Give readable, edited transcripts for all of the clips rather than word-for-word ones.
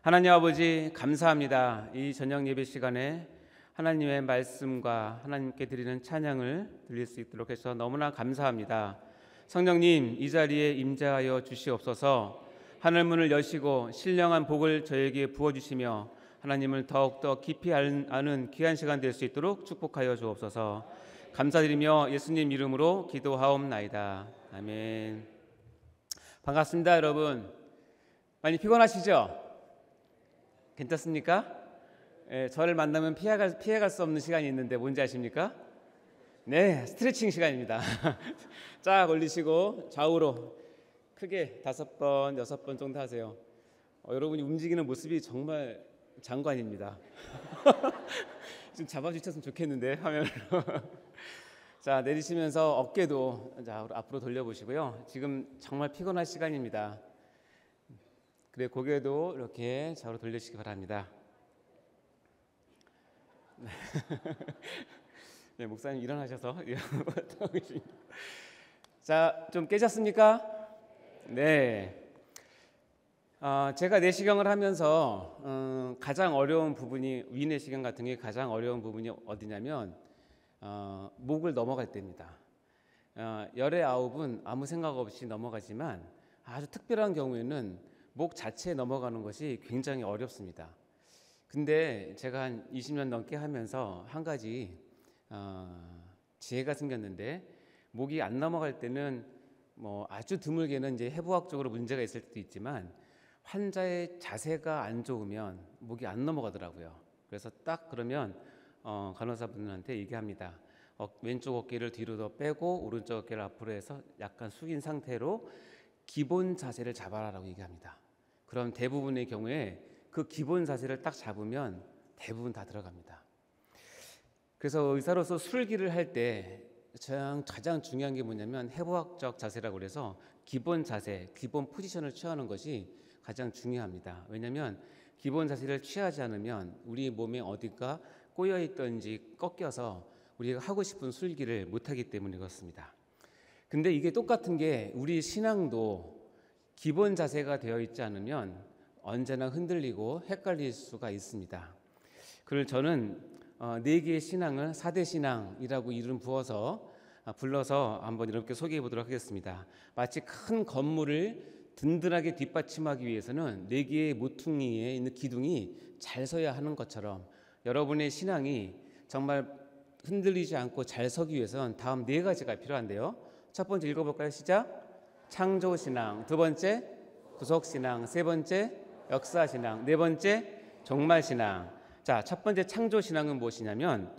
하나님 아버지, 감사합니다. 이 저녁 예배 시간에 하나님의 말씀과 하나님께 드리는 찬양을 드릴 수 있도록 해서 너무나 감사합니다. 성령님, 이 자리에 임재하여 주시옵소서. 하늘문을 여시고 신령한 복을 저에게 부어주시며 하나님을 더욱더 깊이 아는 귀한 시간 될 수 있도록 축복하여 주옵소서. 감사드리며 예수님 이름으로 기도하옵나이다. 아멘. 반갑습니다, 여러분. 많이 피곤하시죠? 괜찮습니까? 저를 만나면 피해갈 수 없는 시간이 있는데 뭔지 아십니까? 네, 스트레칭 시간입니다. 쫙 올리시고 좌우로 크게 5번, 6번 정도 하세요. 여러분이 움직이는 모습이 정말 장관입니다. 좀 잡아주셨으면 좋겠는데 화면으로. 자, 내리시면서 어깨도 앞으로 돌려보시고요. 지금 정말 피곤할 시간입니다. 그래, 고개도 이렇게 좌우로 돌리시기 바랍니다. 네, 목사님 일어나셔서 자, 좀 깨졌습니까? 네. 제가 내시경을 하면서 가장 어려운 부분이, 위내시경 같은 게 가장 어려운 부분이 어디냐면 목을 넘어갈 때입니다. 열의 아홉은 아무 생각 없이 넘어가지만 아주 특별한 경우에는 목 자체에 넘어가는 것이 굉장히 어렵습니다. 근데 제가 한 20년 넘게 하면서 한 가지 지혜가 생겼는데, 목이 안 넘어갈 때는 뭐 아주 드물게는 이제 해부학적으로 문제가 있을 때도 있지만 환자의 자세가 안 좋으면 목이 안 넘어가더라고요. 그래서 딱 그러면 간호사분한테 얘기합니다. 왼쪽 어깨를 뒤로 더 빼고 오른쪽 어깨를 앞으로 해서 약간 숙인 상태로 기본 자세를 잡아라라고 얘기합니다. 그럼 대부분의 경우에 그 기본 자세를 딱 잡으면 대부분 다 들어갑니다. 그래서 의사로서 술기를 할 때 가장 중요한 게 뭐냐면 해부학적 자세라고 그래서 기본 자세, 기본 포지션을 취하는 것이 가장 중요합니다. 왜냐하면 기본 자세를 취하지 않으면 우리 몸에 어디가 꼬여 있든지 꺾여서 우리가 하고 싶은 술기를 못하기 때문에 그렇습니다. 근데 이게 똑같은 게 우리 신앙도 기본 자세가 되어 있지 않으면 언제나 흔들리고 헷갈릴 수가 있습니다. 그걸 저는 4개의 신앙을 4대 신앙이라고 이름 불러서 한번 이렇게 소개해 보도록 하겠습니다. 마치 큰 건물을 든든하게 뒷받침하기 위해서는 4개의 모퉁이에 있는 기둥이 잘 서야 하는 것처럼 여러분의 신앙이 정말 흔들리지 않고 잘 서기 위해서는 다음 4가지가 필요한데요. 첫 번째 읽어볼까요? 시작. 창조신앙. 두 번째 구속신앙. 세 번째 역사신앙. 네 번째 종말신앙. 자, 첫 번째 창조신앙은 무엇이냐면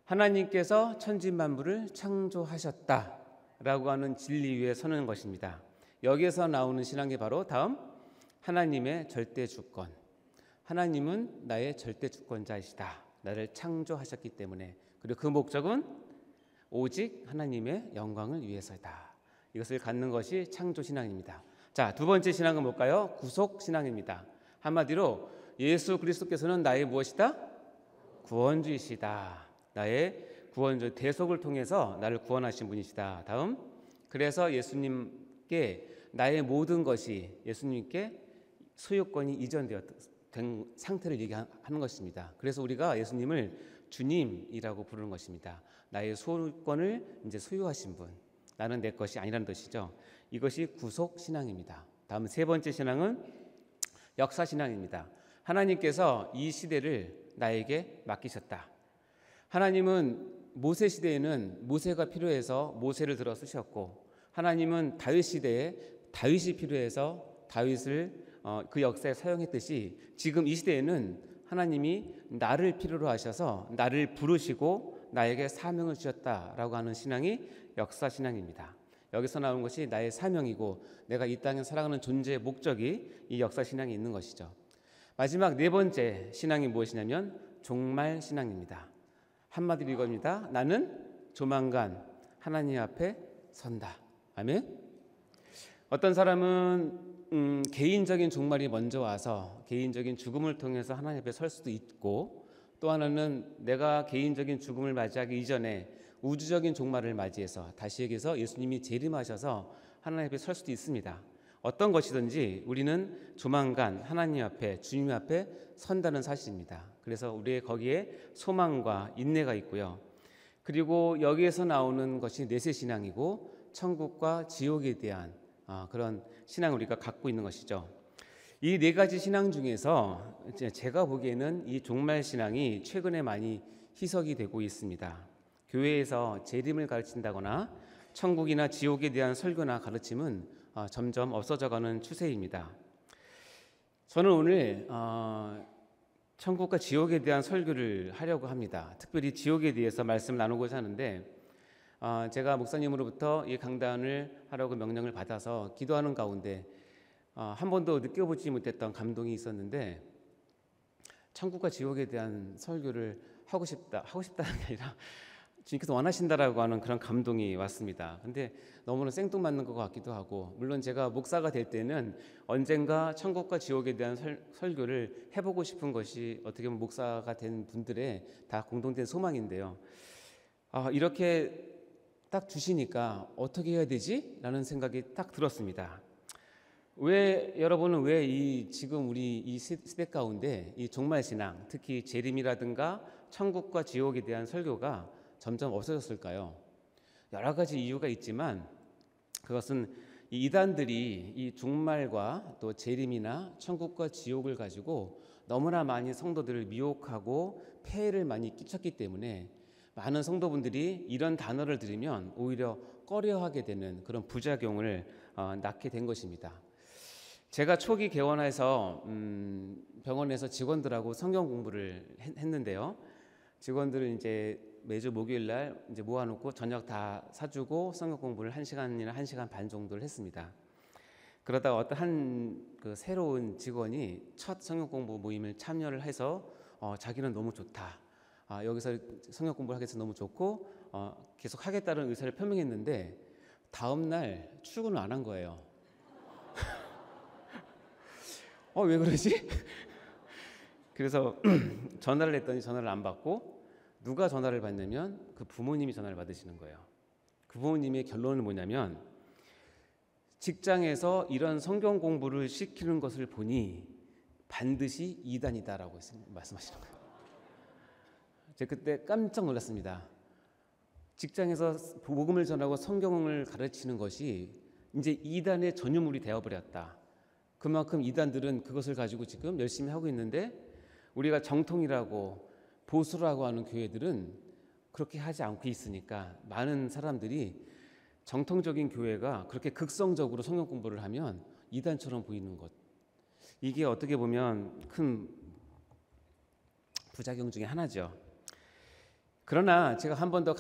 하나님께서 천지만물을 창조하셨다라고 하는 진리 위에 서는 것입니다. 여기에서 나오는 신앙이 바로 다음 하나님의 절대 주권. 하나님은 나의 절대 주권자이시다. 나를 창조하셨기 때문에. 그리고 그 목적은 오직 하나님의 영광을 위해서다. 이것을 갖는 것이 창조신앙입니다. 자, 두 번째 신앙은 뭘까요? 구속신앙입니다. 한마디로 예수 그리스도께서는 나의 무엇이다? 구원주이시다. 나의 구원주, 대속을 통해서 나를 구원하신 분이시다. 다음, 그래서 예수님께 나의 모든 것이 예수님께 소유권이 이전된 상태를 얘기하는 것입니다. 그래서 우리가 예수님을 주님이라고 부르는 것입니다. 나의 소유권을 이제 소유하신 분, 나는 내 것이 아니라는 뜻이죠. 이것이 구속신앙입니다. 다음 세 번째 신앙은 역사신앙입니다. 하나님께서 이 시대를 나에게 맡기셨다. 하나님은 모세 시대에는 모세가 필요해서 모세를 들어 쓰셨고, 하나님은 다윗 시대에 다윗이 필요해서 다윗을 그 역사에 사용했듯이 지금 이 시대에는 하나님이 나를 필요로 하셔서 나를 부르시고 나에게 사명을 주셨다라고 하는 신앙이 역사신앙입니다. 여기서 나온 것이 나의 사명이고 내가 이 땅에 살아가는 존재의 목적이 이 역사신앙에 있는 것이죠. 마지막 네 번째 신앙이 무엇이냐면 종말신앙입니다. 한마디로 이겁니다. 나는 조만간 하나님 앞에 선다. 아멘. 어떤 사람은 개인적인 종말이 먼저 와서 개인적인 죽음을 통해서 하나님 앞에 설 수도 있고, 또 하나는 내가 개인적인 죽음을 맞이하기 이전에 우주적인 종말을 맞이해서 다시 얘기해서 예수님이 재림하셔서 하나님 앞에 설 수도 있습니다. 어떤 것이든지 우리는 조만간 하나님 앞에 주님 앞에 선다는 사실입니다. 그래서 우리의 거기에 소망과 인내가 있고요. 그리고 여기에서 나오는 것이 내세신앙이고 천국과 지옥에 대한 그런 신앙을 우리가 갖고 있는 것이죠. 이 네 가지 신앙 중에서 제가 보기에는 이 종말 신앙이 최근에 많이 희석이 되고 있습니다. 교회에서 재림을 가르친다거나 천국이나 지옥에 대한 설교나 가르침은 점점 없어져가는 추세입니다. 저는 오늘 천국과 지옥에 대한 설교를 하려고 합니다. 특별히 지옥에 대해서 말씀을 나누고자 하는데 제가 목사님으로부터 이 강단을 하라고 명령을 받아서 기도하는 가운데 한 번도 느껴보지 못했던 감동이 있었는데 천국과 지옥에 대한 설교를 하고 싶다는 게 아니라 주님께서 원하신다라고 하는 그런 감동이 왔습니다. 근데 너무나 생뚱맞는 것 같기도 하고, 물론 제가 목사가 될 때는 언젠가 천국과 지옥에 대한 설교를 해보고 싶은 것이 어떻게 보면 목사가 된 분들의 다 공동된 소망인데요. 이렇게 딱 주시니까 어떻게 해야 되지? 라는 생각이 딱 들었습니다. 여러분은 왜 지금 우리 이 시대 가운데 이 종말 신앙, 특히 재림이라든가 천국과 지옥에 대한 설교가 점점 없어졌을까요? 여러 가지 이유가 있지만 그것은 이 이단들이 이 종말과 또 재림이나 천국과 지옥을 가지고 너무나 많이 성도들을 미혹하고 폐해를 많이 끼쳤기 때문에 많은 성도분들이 이런 단어를 들으면 오히려 꺼려하게 되는 그런 부작용을 낳게 된 것입니다. 제가 초기 개원해서 병원에서 직원들하고 성경 공부를 했는데요. 직원들은 이제 매주 목요일 날 이제 모아놓고 저녁 다 사주고 성경 공부를 1시간이나 1시간 반 정도를 했습니다. 그러다가 어떤 그 새로운 직원이 첫 성경 공부 모임을 참여를 해서 자기는 너무 좋다. 여기서 성경 공부를 하게 돼서 너무 좋고 계속 하겠다는 의사를 표명했는데 다음 날 출근을 안 한 거예요. 왜 그러지? 그래서 전화를 했더니 전화를 안 받고 누가 전화를 받냐면 그 부모님이 전화를 받으시는 거예요. 그 부모님의 결론은 뭐냐면 직장에서 이런 성경 공부를 시키는 것을 보니 반드시 이단이다라고 말씀하시는 거예요. 제가 그때 깜짝 놀랐습니다. 직장에서 복음을 전하고 성경을 가르치는 것이 이제 이단의 전유물이 되어버렸다. 그만큼 이단들은 그것을 가지고 지금 열심히 하고 있는데 우리가 정통이라고 보수라고 하는 교회들은 그렇게 하지 않고 있으니까 많은 사람들이 정통적인 교회가 그렇게 극성적으로 성경 공부를 하면 이단처럼 보이는 것, 이게 어떻게 보면 큰 부작용 중에 하나죠. 그러나 제가 한 번 더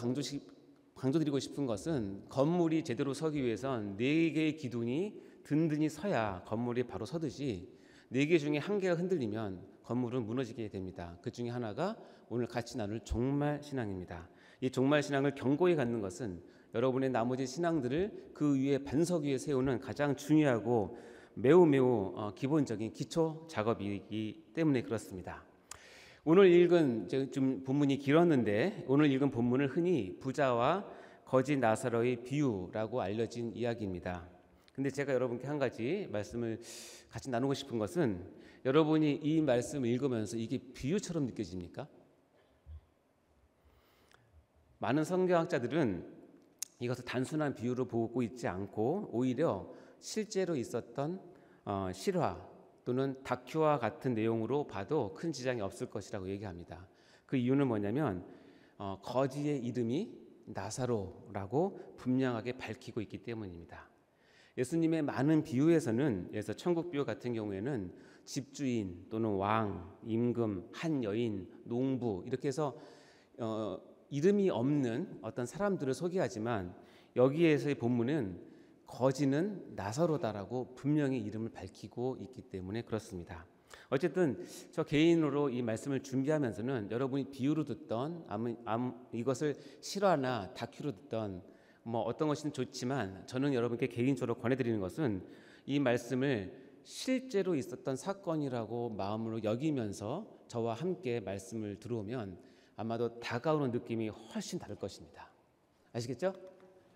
강조드리고 싶은 것은 건물이 제대로 서기 위해선 4개의 기둥이 든든히 서야 건물이 바로 서듯이 4개 중에 1개가 흔들리면 건물은 무너지게 됩니다. 그 중에 하나가 오늘 같이 나눌 종말 신앙입니다. 이 종말 신앙을 견고히 갖는 것은 여러분의 나머지 신앙들을 그 위에 반석 위에 세우는 가장 중요하고 매우 기본적인 기초 작업이기 때문에 그렇습니다. 오늘 읽은 좀 본문이 길었는데 오늘 읽은 본문을 흔히 부자와 거지 나사로의 비유라고 알려진 이야기입니다. 근데 제가 여러분께 한 가지 말씀을 같이 나누고 싶은 것은 여러분이 이 말씀을 읽으면서 이게 비유처럼 느껴집니까? 많은 성경학자들은 이것을 단순한 비유로 보고 있지 않고 오히려 실제로 있었던 실화 또는 다큐와 같은 내용으로 봐도 큰 지장이 없을 것이라고 얘기합니다. 그 이유는 뭐냐면 거지의 이름이 나사로라고 분명하게 밝히고 있기 때문입니다. 예수님의 많은 비유에서는 그래서 천국 비유 같은 경우에는 집주인 또는 왕, 임금, 한 여인, 농부 이렇게 해서 이름이 없는 어떤 사람들을 소개하지만 여기에서의 본문은 거지는 나사로다라고 분명히 이름을 밝히고 있기 때문에 그렇습니다. 어쨌든 저 개인으로 이 말씀을 준비하면서는 여러분이 비유로 듣던 이것을 실화나 다큐로 듣던 어떤 것이든 좋지만 저는 여러분께 개인적으로 권해드리는 것은 이 말씀을 실제로 있었던 사건이라고 마음으로 여기면서 저와 함께 말씀을 들어오면 아마도 다가오는 느낌이 훨씬 다를 것입니다. 아시겠죠?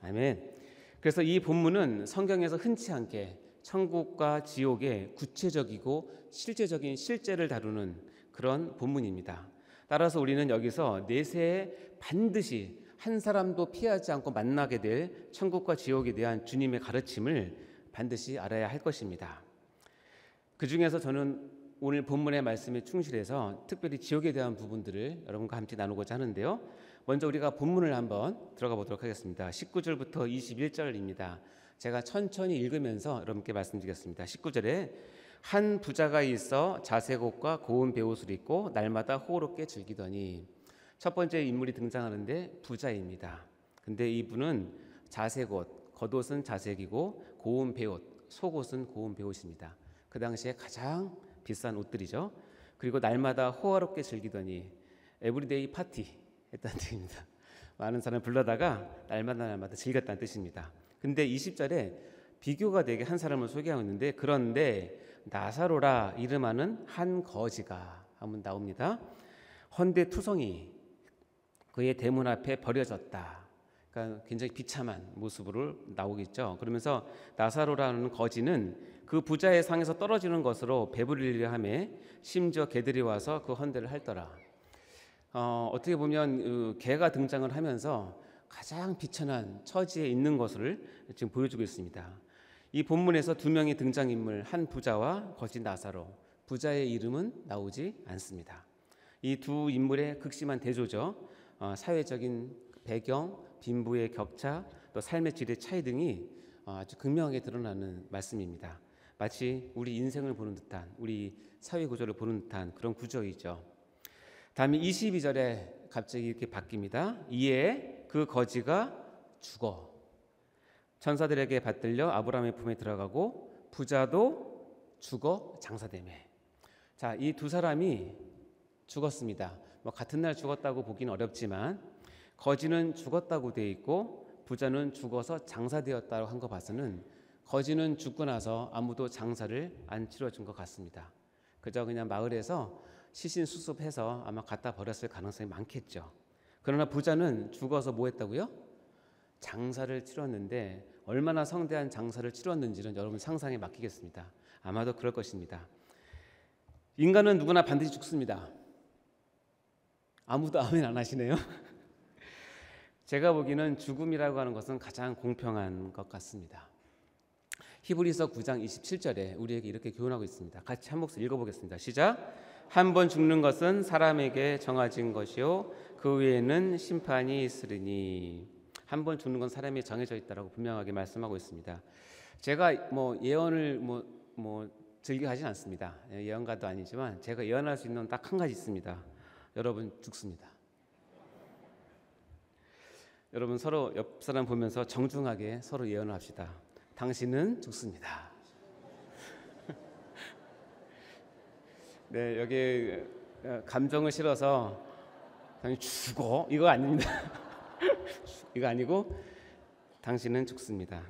아멘. 그래서 이 본문은 성경에서 흔치 않게 천국과 지옥의 구체적이고 실제적인 실제를 다루는 그런 본문입니다. 따라서 우리는 여기서 내세에 반드시 한 사람도 피하지 않고 만나게 될 천국과 지옥에 대한 주님의 가르침을 반드시 알아야 할 것입니다. 그 중에서 저는 오늘 본문의 말씀에 충실해서 특별히 지옥에 대한 부분들을 여러분과 함께 나누고자 하는데요. 먼저 우리가 본문을 한번 들어가 보도록 하겠습니다. 19절부터 21절입니다. 제가 천천히 읽으면서 여러분께 말씀드리겠습니다. 19절에 한 부자가 있어 자색옷과 고운 베옷을 입고 날마다 호롭게 즐기더니, 첫 번째 인물이 등장하는데 부자입니다. 근데 이분은 자색옷, 겉옷은 자색이고 고운 베옷, 속옷은 고운 베옷입니다. 그 당시에 가장 비싼 옷들이죠. 그리고 날마다 호화롭게 즐기더니, 에브리데이 파티 했다는 뜻입니다. 많은 사람 불러다가 날마다 즐겼다는 뜻입니다. 근데 20절에 비교가 되게 한 사람을 소개하고 있는데, 그런데 나사로라 이름하는 한 거지가 한번 나옵니다. 헌데 투성이 그의 대문 앞에 버려졌다. 그러니까 굉장히 비참한 모습으로 나오겠죠. 그러면서 나사로라는 거지는 그 부자의 상에서 떨어지는 것으로 배부르려 하며 심지어 개들이 와서 그 헌데를 핥더라. 어떻게 보면 개가 등장을 하면서 가장 비천한 처지에 있는 것을 지금 보여주고 있습니다. 이 본문에서 두 명의 등장인물, 한 부자와 거지 나사로, 부자의 이름은 나오지 않습니다. 이 두 인물의 극심한 대조죠. 사회적인 배경, 빈부의 격차, 또 삶의 질의 차이 등이 아주 극명하게 드러나는 말씀입니다. 마치 우리 인생을 보는 듯한, 우리 사회 구조를 보는 듯한 그런 구조이죠. 다음에 22절에 갑자기 이렇게 바뀝니다. 이에 그 거지가 죽어 천사들에게 받들려 아브라함의 품에 들어가고 부자도 죽어 장사되매. 자, 이 두 사람이 죽었습니다. 같은 날 죽었다고 보기는 어렵지만 거지는 죽었다고 되어 있고 부자는 죽어서 장사되었다고 한 거 봐서는 거지는 죽고 나서 아무도 장사를 안 치러준 것 같습니다. 그저 그냥 마을에서 시신수습해서 아마 갖다 버렸을 가능성이 많겠죠. 그러나 부자는 죽어서 뭐 했다고요? 장사를 치렀는데 얼마나 성대한 장사를 치렀는지는 여러분 상상에 맡기겠습니다. 아마도 그럴 것입니다. 인간은 누구나 반드시 죽습니다. 아무도 아멘 안 하시네요. 제가 보기에는 죽음이라고 하는 것은 가장 공평한 것 같습니다. 히브리서 9장 27절에 우리에게 이렇게 교훈하고 있습니다. 같이 한 목소리 읽어보겠습니다. 시작. 한 번 죽는 것은 사람에게 정해진 것이요 그 외에는 심판이 있으리니. 한 번 죽는 건 사람이 정해져 있다라고 분명하게 말씀하고 있습니다. 제가 예언을 즐겨 하진 않습니다. 예언가도 아니지만 제가 예언할 수 있는 딱 한 가지 있습니다. 여러분 죽습니다. 여러분 서로 옆 사람 보면서 정중하게 서로 예언을 합시다. 당신은 죽습니다. 네, 여기 감정을 실어서 당신 죽어 이거 아닙니다. 이거 아니고 당신은 죽습니다.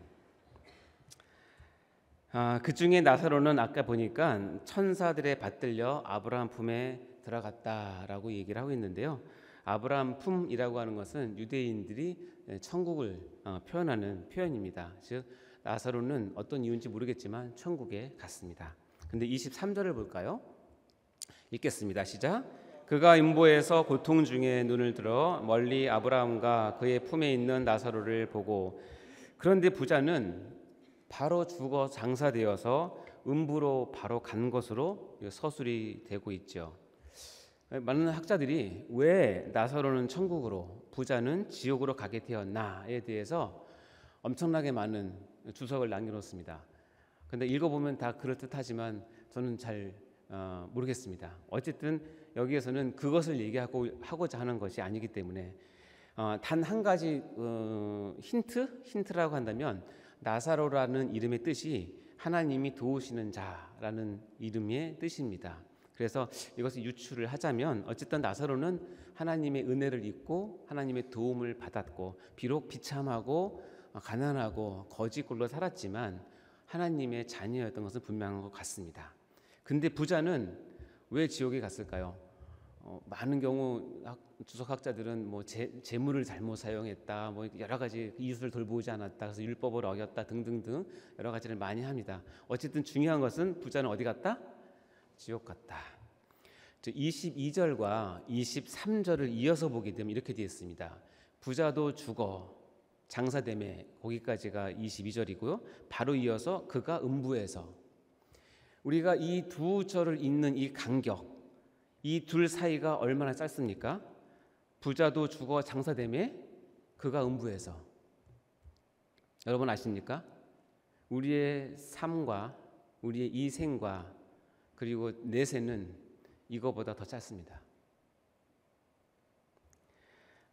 그 중에 나사로는 아까 보니까 천사들의 받들려 아브라함 품에 들어갔다라고 얘기를 하고 있는데요. 아브라함 품이라고 하는 것은 유대인들이 천국을 표현하는 표현입니다. 즉 나사로는 어떤 이유인지 모르겠지만 천국에 갔습니다. 근데 23절을 볼까요? 읽겠습니다. 시작. 그가 음보에서 고통 중에 눈을 들어 멀리 아브라함과 그의 품에 있는 나사로를 보고, 그런데 부자는 바로 죽어 장사되어서 음부로 바로 간 것으로 서술이 되고 있죠. 많은 학자들이 왜 나사로는 천국으로 부자는 지옥으로 가게 되었나에 대해서 엄청나게 많은 주석을 남겨놓습니다. 그런데 읽어보면 다 그럴듯하지만 저는 잘 모르겠습니다. 어쨌든 여기에서는 그것을 얘기하고자 하는 것이 아니기 때문에 단 한 가지 힌트라고 한다면 나사로라는 이름의 뜻이 하나님이 도우시는 자라는 이름의 뜻입니다. 그래서 이것을 유추를 하자면 어쨌든 나사로는 하나님의 은혜를 입고 하나님의 도움을 받았고 비록 비참하고 가난하고 거지꼴로 살았지만 하나님의 자녀였던 것은 분명한 것 같습니다. 근데 부자는 왜 지옥에 갔을까요? 많은 경우 주석학자들은 뭐 재물을 잘못 사용했다, 뭐 여러 가지 이웃을 돌보지 않았다, 그래서 율법을 어겼다 등등등 여러 가지를 많이 합니다. 어쨌든 중요한 것은 부자는 어디 갔다? 지옥 갔다. 22절과 23절을 이어서 보게 되면 이렇게 되어 있습니다. 부자도 죽어 장사되매, 거기까지가 22절이고요. 바로 이어서 그가 음부에서. 우리가 이 두 절을 읽는 이 간격, 이 둘 사이가 얼마나 짧습니까? 부자도 죽어 장사되매 그가 음부에서. 여러분 아십니까? 우리의 삶과 우리의 이 생과 그리고 내세는 이거보다 더 짧습니다.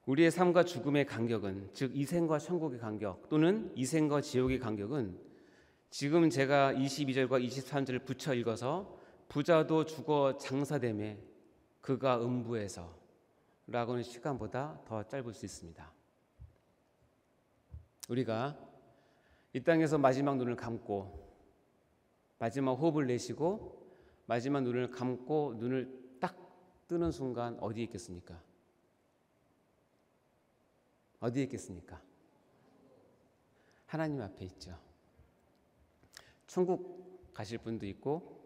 우리의 삶과 죽음의 간격은, 즉 이생과 천국의 간격 또는 이생과 지옥의 간격은 지금 제가 22절과 23절을 붙여 읽어서 부자도 죽어 장사되매 그가 음부에서 라고는 시간보다 더 짧을 수 있습니다. 우리가 이 땅에서 마지막 눈을 감고 마지막 호흡을 내쉬고 마지막 눈을 감고 눈을 딱 뜨는 순간 어디에 있겠습니까? 어디에 있겠습니까? 하나님 앞에 있죠. 천국 가실 분도 있고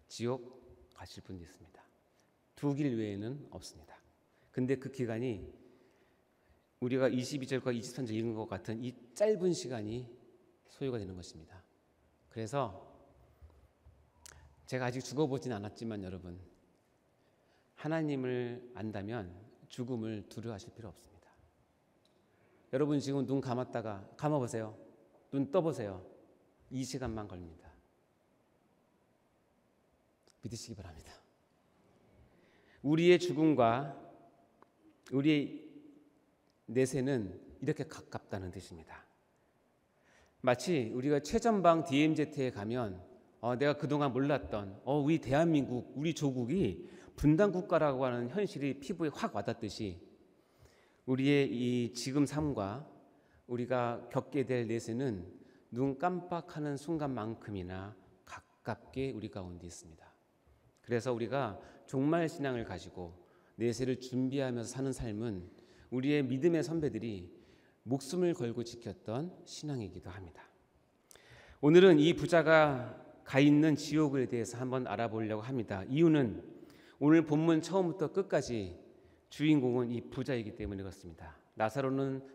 지옥 가실 분도 있습니다. 두 길 외에는 없습니다. 근데 그 기간이 우리가 22절과 23절 읽은 것 같은 이 짧은 시간이 소요가 되는 것입니다. 그래서 제가 아직 죽어보진 않았지만 여러분, 하나님을 안다면 죽음을 두려워하실 필요 없습니다. 여러분 지금 눈 감았다가 감아보세요. 눈 떠보세요. 이 시간만 걸립니다. 믿으시기 바랍니다. 우리의 죽음과 우리의 내세는 이렇게 가깝다는 뜻입니다. 마치 우리가 최전방 DMZ에 가면 내가 그동안 몰랐던 우리 대한민국, 우리 조국이 분단국가라고 하는 현실이 피부에 확 와닿듯이 우리의 이 지금 삶과 우리가 겪게 될 내세는 눈 깜빡하는 순간만큼이나 가깝게 우리 가운데 있습니다. 그래서 우리가 종말 신앙을 가지고 내세를 준비하면서 사는 삶은 우리의 믿음의 선배들이 목숨을 걸고 지켰던 신앙이기도 합니다. 오늘은 이 부자가 가 있는 지옥에 대해서 한번 알아보려고 합니다. 이유는 오늘 본문 처음부터 끝까지 주인공은 이 부자이기 때문에 그렇습니다. 나사로는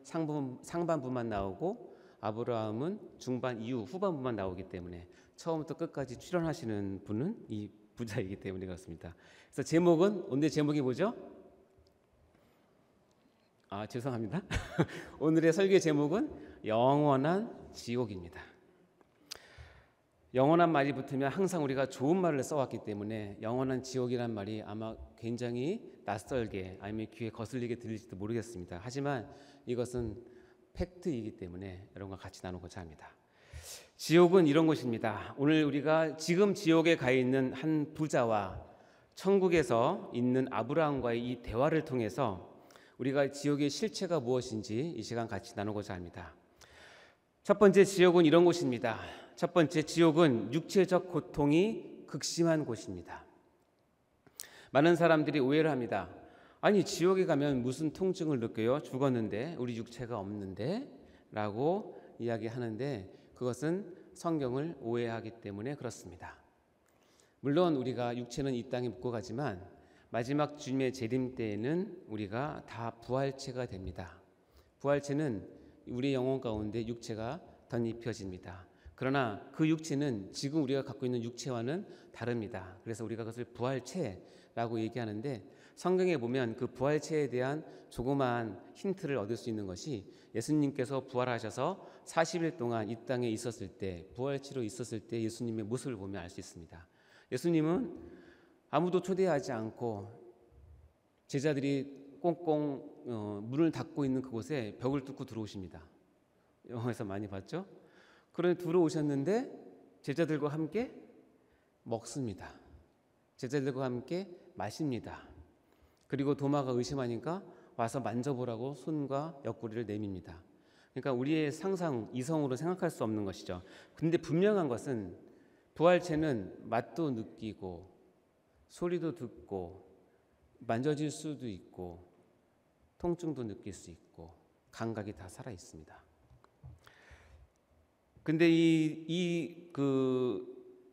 상반부만 나오고 아브라함은 중반 이후 후반부만 나오기 때문에 처음부터 끝까지 출연하시는 분은 이 부자이기 때문에 그렇습니다. 그래서 제목은, 오늘 제목이 뭐죠? 죄송합니다. 오늘의 설교 제목은 영원한 지옥입니다. 영원한 말이 붙으면 항상 우리가 좋은 말을 써왔기 때문에 영원한 지옥이란 말이 아마 굉장히 낯설게 아니면 귀에 거슬리게 들릴지도 모르겠습니다. 하지만 이것은 팩트이기 때문에 여러분과 같이 나누고자 합니다. 지옥은 이런 곳입니다. 오늘 우리가 지금 지옥에 가 있는 한 부자와 천국에서 있는 아브라함과의 이 대화를 통해서 우리가 지옥의 실체가 무엇인지 이 시간 같이 나누고자 합니다. 첫 번째, 지옥은 이런 곳입니다. 첫 번째, 지옥은 육체적 고통이 극심한 곳입니다. 많은 사람들이 오해를 합니다. 아니, 지옥에 가면 무슨 통증을 느껴요? 죽었는데, 우리 육체가 없는데? 라고 이야기하는데 그것은 성경을 오해하기 때문에 그렇습니다. 물론 우리가 육체는 이 땅에 묵고 가지만 마지막 주님의 재림 때에는 우리가 다 부활체가 됩니다. 부활체는 우리 영혼 가운데 육체가 덧입혀집니다. 그러나 그 육체는 지금 우리가 갖고 있는 육체와는 다릅니다. 그래서 우리가 그것을 부활체라고 얘기하는데 성경에 보면 그 부활체에 대한 조그마한 힌트를 얻을 수 있는 것이 예수님께서 부활하셔서 40일 동안 이 땅에 있었을 때, 부활체로 있었을 때 예수님의 모습을 보면 알 수 있습니다. 예수님은 아무도 초대하지 않고 제자들이 꽁꽁 문을 닫고 있는 그곳에 벽을 뚫고 들어오십니다. 영화에서 많이 봤죠? 그런데 들어오셨는데 제자들과 함께 먹습니다. 제자들과 함께 마십니다. 그리고 도마가 의심하니까 와서 만져보라고 손과 옆구리를 내밉니다. 그러니까 우리의 상상, 이성으로 생각할 수 없는 것이죠. 근데 분명한 것은 부활체는 맛도 느끼고 소리도 듣고 만져질 수도 있고 통증도 느낄 수 있고 감각이 다 살아 있습니다. 근데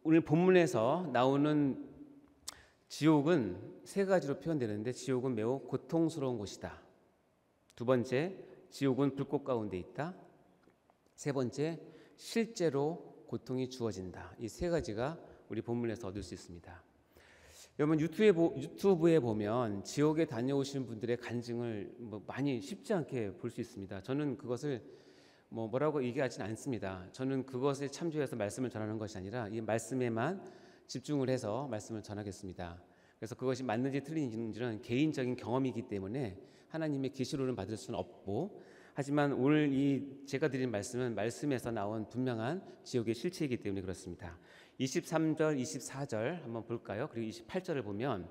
오늘 본문에서 나오는 지옥은 세 가지로 표현되는데, 지옥은 매우 고통스러운 곳이다. 두 번째, 지옥은 불꽃 가운데 있다. 세 번째, 실제로 고통이 주어진다. 이 세 가지가 우리 본문에서 얻을 수 있습니다. 여러분 유튜브에 보면 지옥에 다녀오신 분들의 간증을 많이 쉽지 않게 볼 수 있습니다. 저는 그것을 뭐라고 얘기하지는 않습니다. 저는 그것에 참조해서 말씀을 전하는 것이 아니라 이 말씀에만 집중을 해서 말씀을 전하겠습니다. 그래서 그것이 맞는지 틀린지는 개인적인 경험이기 때문에 하나님의 계시로는 받을 수는 없고, 하지만 오늘 제가 드린 말씀은 말씀에서 나온 분명한 지옥의 실체이기 때문에 그렇습니다. 23절, 24절 한번 볼까요? 그리고 28절을 보면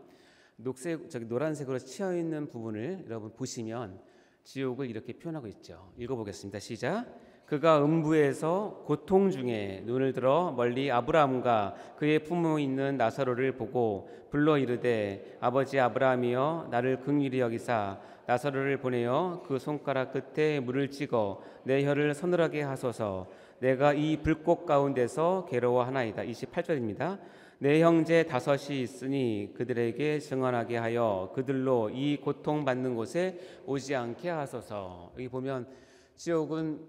노란색으로 치여 있는 부분을 여러분 보시면 지옥을 이렇게 표현하고 있죠. 읽어보겠습니다. 시작. 그가 음부에서 고통 중에 눈을 들어 멀리 아브라함과 그의 품에 있는 나사로를 보고 불러 이르되 아버지 아브라함이여 나를 긍휼히 여기사 나사로를 보내어 그 손가락 끝에 물을 찍어 내 혀를 서늘하게 하소서. 내가 이 불꽃 가운데서 괴로워하나이다. 28절입니다. 내 형제 5이 있으니 그들에게 증언하게 하여 그들로 이 고통받는 곳에 오지 않게 하소서. 여기 보면 지옥은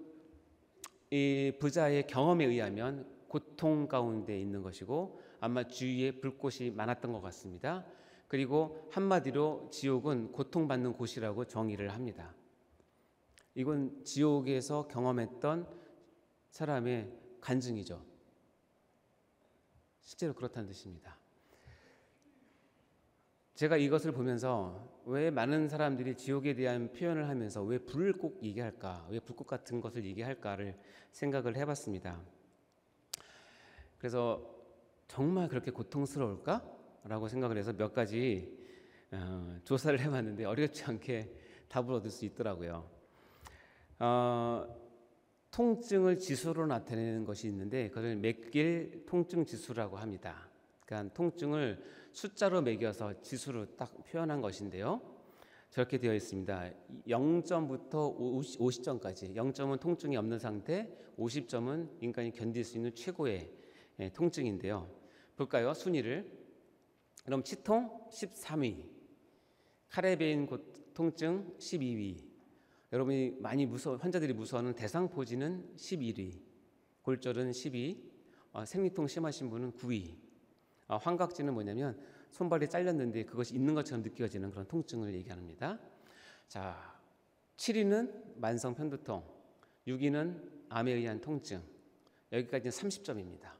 이 부자의 경험에 의하면 고통 가운데 있는 것이고 아마 주위에 불꽃이 많았던 것 같습니다. 그리고 한마디로 지옥은 고통받는 곳이라고 정의를 합니다. 이건 지옥에서 경험했던 사람의 간증이죠. 실제로 그렇다는 뜻입니다. 제가 이것을 보면서 왜 많은 사람들이 지옥에 대한 표현을 하면서 왜 불을 꼭 얘기할까, 왜 불꽃 같은 것을 얘기할까를 생각을 해봤습니다. 그래서 정말 그렇게 고통스러울까? 라고 생각을 해서 몇 가지 조사를 해봤는데 어렵지 않게 답을 얻을 수 있더라고요. 통증을 지수로 나타내는 것이 있는데 그걸 맥길 통증 지수라고 합니다. 그러니까 통증을 숫자로 매겨서 지수로 딱 표현한 것인데요. 저렇게 되어 있습니다. 0점부터 50점까지. 0점은 통증이 없는 상태, 50점은 인간이 견딜 수 있는 최고의 통증인데요. 볼까요? 순위를. 그럼 치통 13위, 카레베인 통증 12위, 여러분이 많이 환자들이 무서워하는 대상포진은 11위, 골절은 10위, 생리통 심하신 분은 9위. 환각지는 뭐냐면 손발이 잘렸는데 그것이 있는 것처럼 느껴지는 그런 통증을 얘기합니다. 자, 7위는 만성 편두통, 6위는 암에 의한 통증. 여기까지는 30점입니다.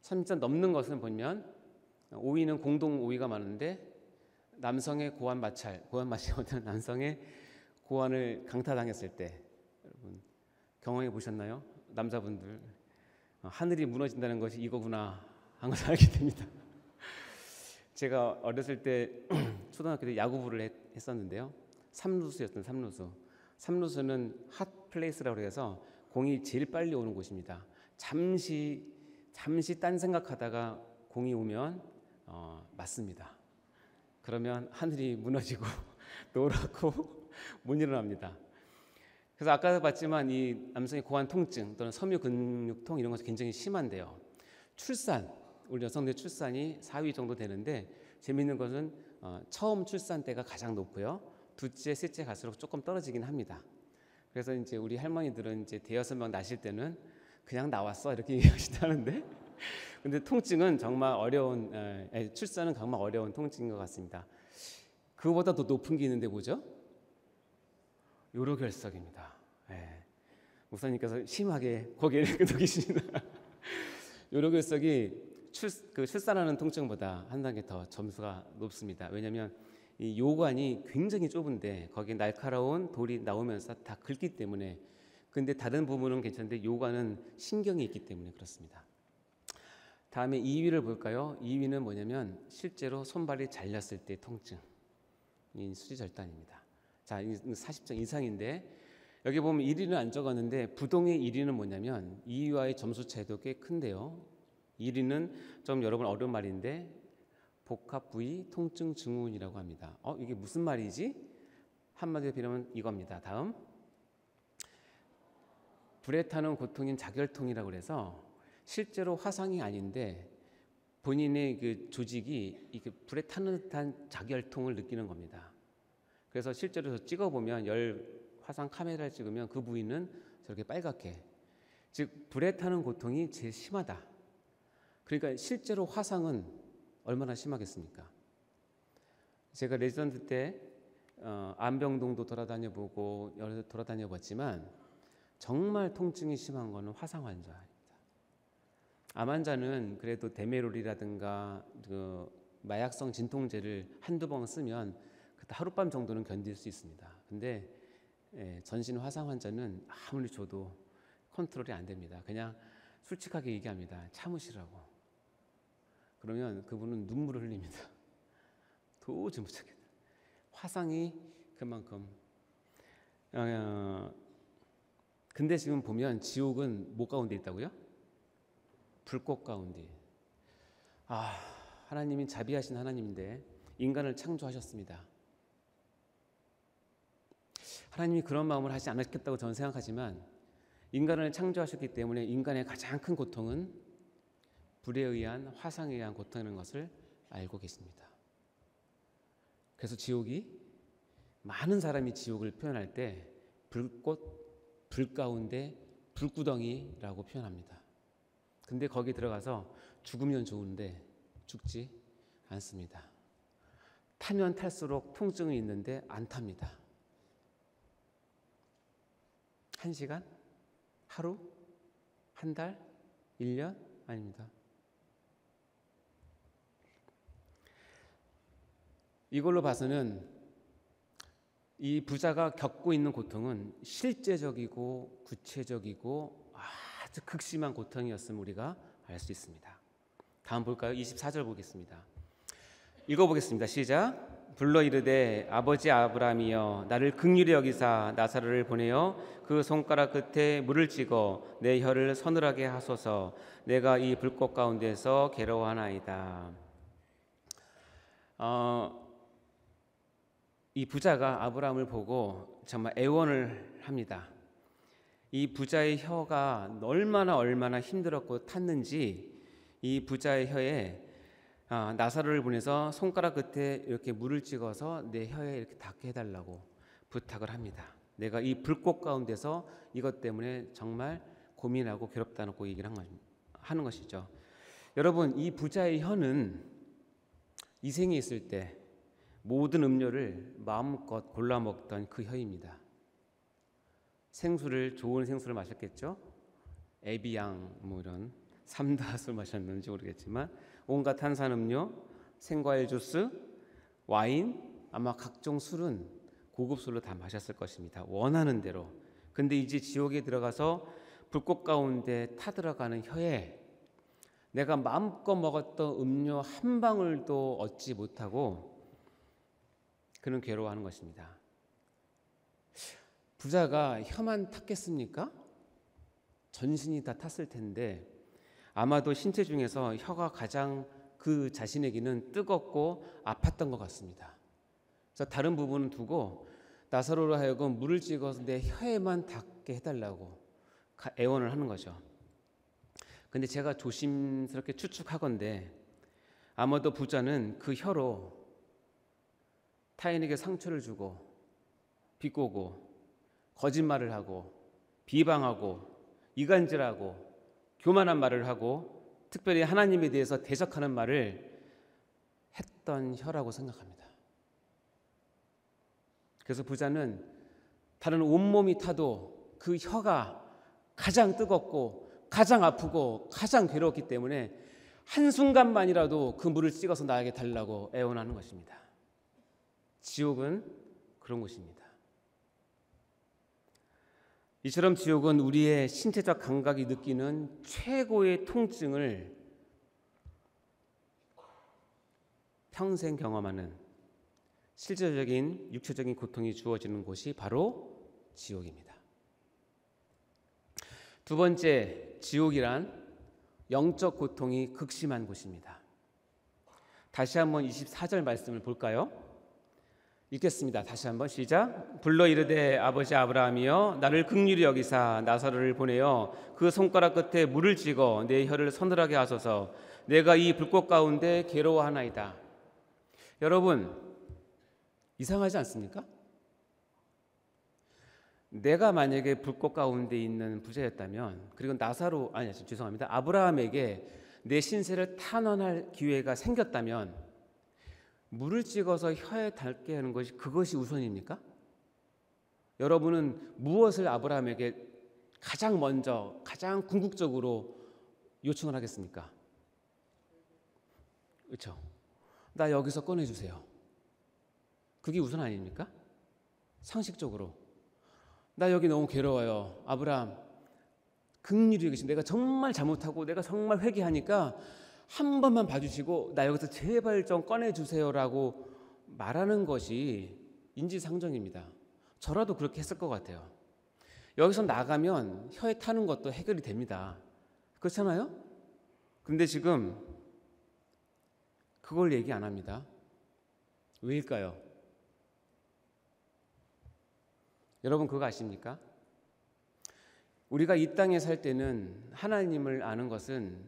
30점 넘는 것은 보면 5위는 공동 5위가 많은데 남성의 고환 마찰 어떤 남성의 고환을 강타당했을 때 여러분 경험해 보셨나요? 남자분들 하늘이 무너진다는 것이 이거구나 한 것을 알게 됩니다. 제가 어렸을 때 초등학교 때 야구부를 했었는데요. 3루수였던 3루수. 3루수는 핫 플레이스라고 해서 공이 제일 빨리 오는 곳입니다. 잠시 딴 생각하다가 공이 오면 맞습니다. 그러면 하늘이 무너지고 노랗고 못 일어납니다. 그래서 아까 봤지만 이 남성의 고환 통증 또는 섬유 근육통 이런 것이 굉장히 심한데요. 출산, 우리 여성들 출산이 4위 정도 되는데 재미있는 것은 처음 출산 때가 가장 높고요. 둘째, 셋째 갈수록 조금 떨어지긴 합니다. 그래서 이제 우리 할머니들은 이제 대여섯 명 낳으실 때는 그냥 나왔어 이렇게 얘기하시다는데, 근데 통증은 정말 어려운 출산은 정말 어려운 통증인 것 같습니다. 그거보다 더 높은 게 있는데 뭐죠? 요로결석입니다. 목사님께서 심하게 고개를 끄덕이십니다. 요로결석이 출산하는 통증보다 한 단계 더 점수가 높습니다. 왜냐하면 이 요관이 굉장히 좁은데 거기에 날카로운 돌이 나오면서 다 긁기 때문에. 근데 다른 부분은 괜찮은데 요관은 신경이 있기 때문에 그렇습니다. 다음에 2위를 볼까요? 2위는 뭐냐면 실제로 손발이 잘렸을 때 통증. 이 수지절단입니다. 자, 40점 이상인데 여기 보면 1위는 안 적었는데 부동의 1위는 뭐냐면 2위와의 점수 차이도 꽤 큰데요. 1위는 좀 여러분 어려운 말인데 복합 부위 통증 증후군이라고 합니다. 이게 무슨 말이지? 한마디로 빌으면 이겁니다. 다음, 불에 타는 고통인 자결통이라고 해서 실제로 화상이 아닌데 본인의 그 조직이 이렇게 불에 타는 듯한 자결통을 느끼는 겁니다. 그래서 실제로 찍어보면 화상 카메라를 찍으면 그 부위는 저렇게 빨갛게, 즉 불에 타는 고통이 제일 심하다. 그러니까 실제로 화상은 얼마나 심하겠습니까? 제가 레지던트 때 안병동도 돌아다녀보고 여러 데 돌아다녀봤지만 정말 통증이 심한 거는 화상 환자입니다. 암 환자는 그래도 데메롤이라든가 그 마약성 진통제를 한두 번 쓰면 하룻밤 정도는 견딜 수 있습니다. 근데 전신 화상 환자는 아무리 줘도 컨트롤이 안 됩니다. 그냥 솔직하게 얘기합니다. 참으시라고. 그러면 그분은 눈물을 흘립니다. 도저히 못 참겠다. 화상이 그만큼. 근데 지금 보면 지옥은 뭐 가운데 있다고요? 불꽃 가운데. 하나님이 자비하신 하나님인데 인간을 창조하셨습니다. 하나님이 그런 마음을 하지 않았겠다고 저는 생각하지만 인간을 창조하셨기 때문에 인간의 가장 큰 고통은 불에 의한 화상에 의한 고통이라는 것을 알고 계십니다. 그래서 지옥이, 많은 사람이 지옥을 표현할 때 불꽃, 불 가운데 불구덩이라고 표현합니다. 근데 거기 들어가서 죽으면 좋은데 죽지 않습니다. 타면 탈수록 통증이 있는데 안 탑니다. 1시간? 하루? 한 달? 1년? 아닙니다. 이걸로 봐서는 이 부자가 겪고 있는 고통은 실제적이고 구체적이고 아주 극심한 고통이었음을 우리가 알 수 있습니다. 다음 볼까요? 24절 보겠습니다. 읽어보겠습니다. 시작. 불러 이르되 아버지 아브라함이여 나를 긍휼히 여기사 나사로를 보내어 그 손가락 끝에 물을 찍어 내 혀를 서늘하게 하소서. 내가 이 불꽃 가운데서 괴로워하나이다. 이 부자가 아브라함을 보고 정말 애원을 합니다. 이 부자의 혀가 얼마나 힘들었고 탔는지 이 부자의 혀에 나사로를 보내서 손가락 끝에 이렇게 물을 찍어서 내 혀에 이렇게 닿게 해달라고 부탁을 합니다. 내가 이 불꽃 가운데서 이것 때문에 정말 고민하고 괴롭다고 얘기를 하는 것이죠. 여러분, 이 부자의 혀는 이 생에 있을 때 모든 음료를 마음껏 골라 먹던 그 혀입니다. 좋은 생수를 마셨겠죠. 에비앙 이런 삼다수를 마셨는지 모르겠지만 온갖 탄산음료, 생과일 주스, 와인, 아마 각종 술은 고급 술로 다 마셨을 것입니다. 원하는 대로. 근데 이제 지옥에 들어가서 불꽃 가운데 타들어가는 혀에 내가 마음껏 먹었던 음료 한 방울도 얻지 못하고 그는 괴로워하는 것입니다. 부자가 혀만 탔겠습니까? 전신이 다 탔을 텐데 아마도 신체 중에서 혀가 가장 그 자신에게는 뜨겁고 아팠던 것 같습니다. 그래서 다른 부분은 두고 나사로로 하여금 물을 찍어서 내 혀에만 닿게 해달라고 애원을 하는 거죠. 근데 제가 조심스럽게 추측하건대 아마도 부자는 그 혀로 타인에게 상처를 주고 비꼬고 거짓말을 하고 비방하고 이간질하고 교만한 말을 하고 특별히 하나님에 대해서 대적하는 말을 했던 혀라고 생각합니다. 그래서 부자는 다른 온몸이 타도 그 혀가 가장 뜨겁고 가장 아프고 가장 괴롭기 때문에 한순간만이라도 그 물을 찍어서 나에게 달라고 애원하는 것입니다. 지옥은 그런 곳입니다. 이처럼 지옥은 우리의 신체적 감각이 느끼는 최고의 통증을 평생 경험하는 실제적인 육체적인 고통이 주어지는 곳이 바로 지옥입니다. 두 번째, 지옥이란 영적 고통이 극심한 곳입니다. 다시 한번 24절 말씀을 볼까요? 읽겠습니다. 다시 한번 시작. 불러 이르되 아버지 아브라함이여 나를 긍휼히 여기사 나사로를 보내어 그 손가락 끝에 물을 찍어 내 혀를 서늘하게 하소서. 내가 이 불꽃 가운데 괴로워하나이다. 여러분, 이상하지 않습니까? 내가 만약에 불꽃 가운데 있는 부자였다면, 그리고 아브라함에게 내 신세를 탄원할 기회가 생겼다면 물을 찍어서 혀에 닿게 하는 것이 그것이 우선입니까? 여러분은 무엇을 아브라함에게 가장 먼저, 가장 궁극적으로 요청을 하겠습니까? 그렇죠? 나 여기서 꺼내주세요. 그게 우선 아닙니까? 상식적으로. 나 여기 너무 괴로워요. 아브라함, 긍휼히 여기시. 내가 정말 잘못하고 내가 정말 회개하니까 한 번만 봐주시고 나 여기서 제발 좀 꺼내주세요라고 말하는 것이 인지상정입니다. 저라도 그렇게 했을 것 같아요. 여기서 나가면 혀에 타는 것도 해결이 됩니다. 그렇잖아요? 근데 지금 그걸 얘기 안 합니다. 왜일까요? 여러분 그거 아십니까? 우리가 이 땅에 살 때는 하나님을 아는 것은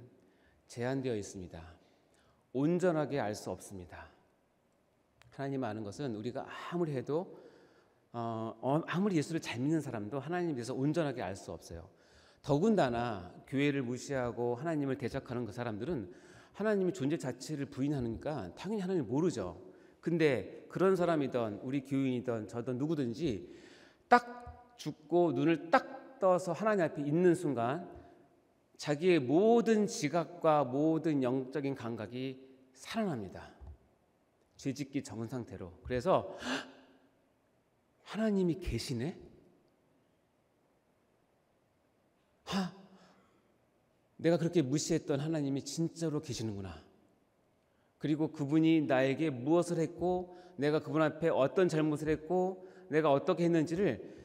제한되어 있습니다. 온전하게 알 수 없습니다. 하나님 아는 것은 우리가 아무리 해도 아무리 예수를 잘 믿는 사람도 하나님에 대해서 온전하게 알 수 없어요. 더군다나 교회를 무시하고 하나님을 대적하는 그 사람들은 하나님의 존재 자체를 부인하니까 당연히 하나님을 모르죠. 근데 그런 사람이든 우리 교인이든 저든 누구든지 딱 죽고 눈을 딱 떠서 하나님 앞에 있는 순간 자기의 모든 지각과 모든 영적인 감각이 살아납니다. 죄짓기 적은 상태로. 그래서 하나님이 계시네? 내가 그렇게 무시했던 하나님이 진짜로 계시는구나. 그리고 그분이 나에게 무엇을 했고 내가 그분 앞에 어떤 잘못을 했고 내가 어떻게 했는지를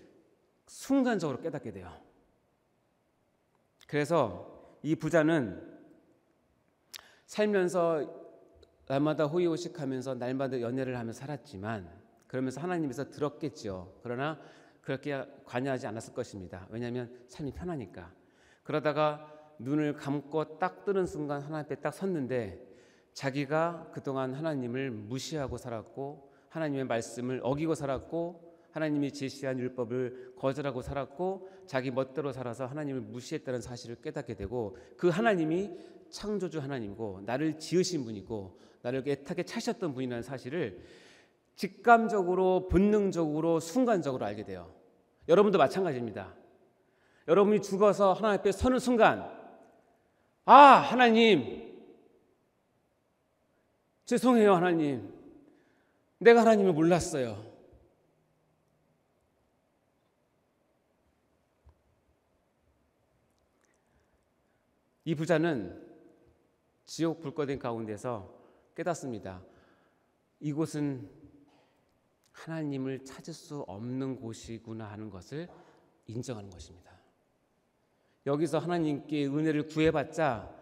순간적으로 깨닫게 돼요. 그래서 이 부자는 살면서 날마다 호의호식하면서 날마다 연애를 하며 살았지만 그러면서 하나님에서 들었겠죠. 그러나 그렇게 관여하지 않았을 것입니다. 왜냐하면 삶이 편하니까. 그러다가 눈을 감고 딱 뜨는 순간 하나님 앞에 딱 섰는데 자기가 그동안 하나님을 무시하고 살았고 하나님의 말씀을 어기고 살았고 하나님이 제시한 율법을 거절하고 살았고 자기 멋대로 살아서 하나님을 무시했다는 사실을 깨닫게 되고 그 하나님이 창조주 하나님이고 나를 지으신 분이고 나를 애타게 차셨던 분이라는 사실을 직감적으로 본능적으로 순간적으로 알게 돼요. 여러분도 마찬가지입니다. 여러분이 죽어서 하나님 앞에 서는 순간 하나님 죄송해요. 하나님 내가 하나님을 몰랐어요. 이 부자는 지옥 불거된 가운데서 깨닫습니다. 이곳은 하나님을 찾을 수 없는 곳이구나 하는 것을 인정하는 것입니다. 여기서 하나님께 은혜를 구해봤자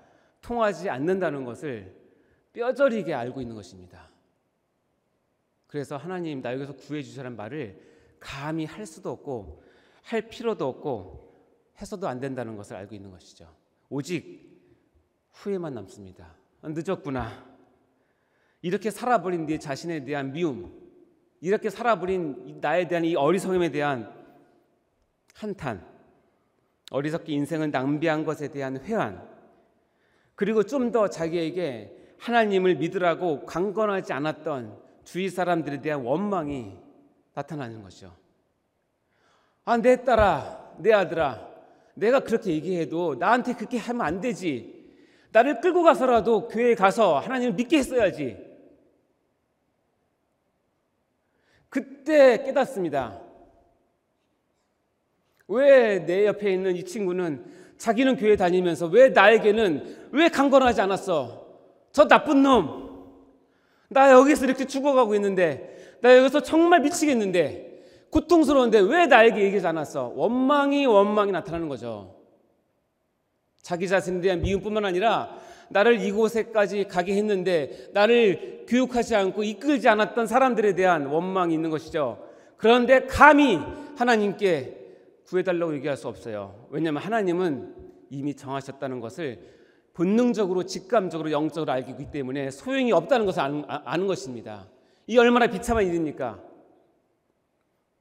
통하지 않는다는 것을 뼈저리게 알고 있는 것입니다. 그래서 하나님 나 여기서 구해주시라는 말을 감히 할 수도 없고 할 필요도 없고 해서도 안 된다는 것을 알고 있는 것이죠. 오직 후회만 남습니다. 늦었구나. 이렇게 살아버린 네 자신에 대한 미움, 이렇게 살아버린 나에 대한 이 어리석음에 대한 한탄, 어리석게 인생을 낭비한 것에 대한 회한, 그리고 좀 더 자기에게 하나님을 믿으라고 강권하지 않았던 주위 사람들에 대한 원망이 나타나는 것이죠. 내 딸아, 내 아들아, 내가 그렇게 얘기해도 나한테 그렇게 하면 안 되지. 나를 끌고 가서라도 교회에 가서 하나님을 믿게 했어야지. 그때 깨닫습니다. 왜 내 옆에 있는 이 친구는 자기는 교회 다니면서 왜 나에게는 왜 강권하지 않았어? 저 나쁜 놈. 나 여기서 이렇게 죽어가고 있는데, 나 여기서 정말 미치겠는데, 고통스러운데 왜 나에게 얘기하지 않았어? 원망이 나타나는 거죠. 자기 자신에 대한 미움뿐만 아니라 나를 이곳에까지 가게 했는데 나를 교육하지 않고 이끌지 않았던 사람들에 대한 원망이 있는 것이죠. 그런데 감히 하나님께 구해달라고 얘기할 수 없어요. 왜냐하면 하나님은 이미 정하셨다는 것을 본능적으로 직감적으로 영적으로 알고 있기 때문에 소용이 없다는 것을 아는 것입니다. 이 얼마나 비참한 일입니까?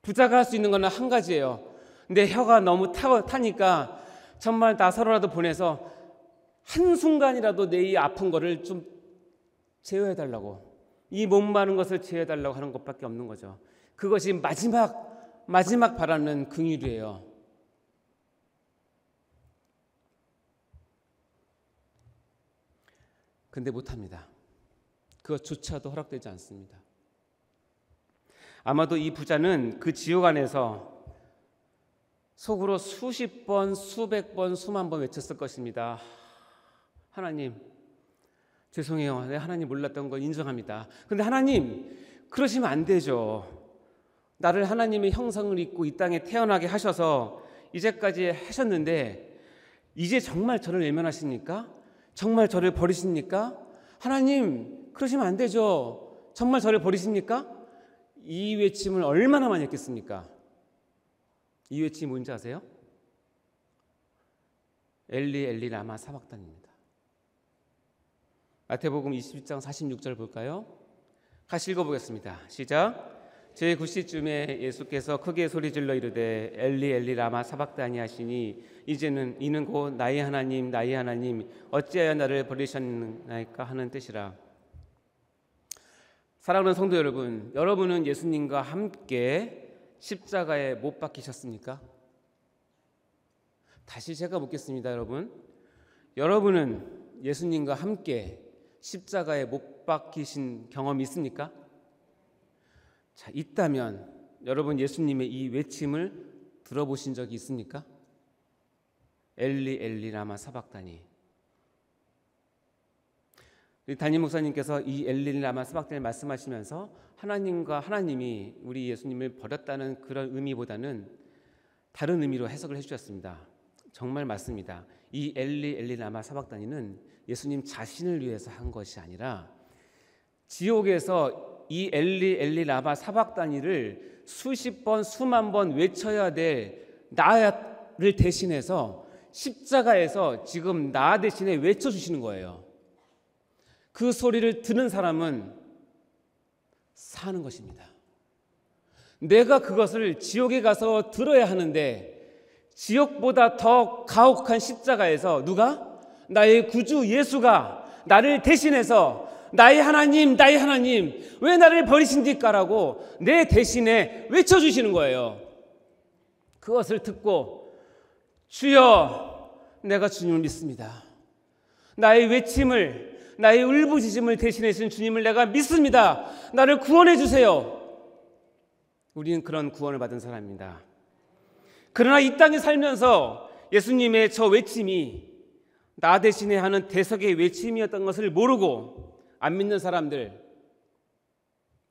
부자가 할 수 있는 것은 한 가지예요. 내 혀가 너무 타니까 정말 나사로라도 보내서 한순간이라도 내 이 아픈 거를 좀 제어해달라고, 이 목마른 것을 제어해달라고 하는 것밖에 없는 거죠. 그것이 마지막 바라는 긍휼이에요. 근데 못합니다. 그것조차도 허락되지 않습니다. 아마도 이 부자는 그 지옥 안에서 속으로 수십 번, 수백 번, 수만 번 외쳤을 것입니다. 하나님, 죄송해요. 내 하나님 몰랐던 건 인정합니다. 근데 하나님, 그러시면 안 되죠. 나를 하나님의 형상을 입고 이 땅에 태어나게 하셔서 이제까지 하셨는데 이제 정말 저를 외면하십니까? 정말 저를 버리십니까? 하나님, 그러시면 안 되죠. 정말 저를 버리십니까? 이 외침을 얼마나 많이 했겠습니까? 이 외침이 뭔지 아세요? 엘리 엘리 라마 사박단입니다. 마태복음 22장 46절 볼까요? 같이 읽어보겠습니다. 시작. 제9시쯤에 예수께서 크게 소리질러 이르되 엘리 엘리 라마 사박다니 하시니 이는 곧 나의 하나님 어찌하여 나를 버리셨나이까 하는 뜻이라. 사랑하는 성도 여러분, 여러분은 예수님과 함께 십자가에 못 박히셨습니까? 다시 제가 묻겠습니다. 여러분은 예수님과 함께 십자가에 못 박히신 경험이 있습니까? 자, 있다면 여러분 예수님의 이 외침을 들어보신 적이 있습니까? 엘리 엘리 라마 사박다니. 담임 목사님께서 이 엘리 라마 사박다니를 말씀하시면서 하나님과 하나님이 우리 예수님을 버렸다는 그런 의미보다는 다른 의미로 해석을 해주셨습니다. 정말 맞습니다. 이 엘리 엘리 라마 사박다니는 예수님 자신을 위해서 한 것이 아니라 지옥에서 이 엘리 엘리 라마 사박다니를 수십 번 수만 번 외쳐야 될 나를 대신해서 십자가에서 지금 나 대신에 외쳐주시는 거예요. 그 소리를 듣는 사람은 사는 것입니다. 내가 그것을 지옥에 가서 들어야 하는데 지옥보다 더 가혹한 십자가에서 누가? 나의 구주 예수가 나를 대신해서 나의 하나님 왜 나를 버리신디까라고 내 대신에 외쳐주시는 거예요. 그것을 듣고 주여, 내가 주님을 믿습니다. 나의 외침을, 나의 울부짖음을 대신해주신 주님을 내가 믿습니다. 나를 구원해 주세요. 우리는 그런 구원을 받은 사람입니다. 그러나 이 땅에 살면서 예수님의 저 외침이 나 대신에 하는 대속의 외침이었던 것을 모르고 안 믿는 사람들,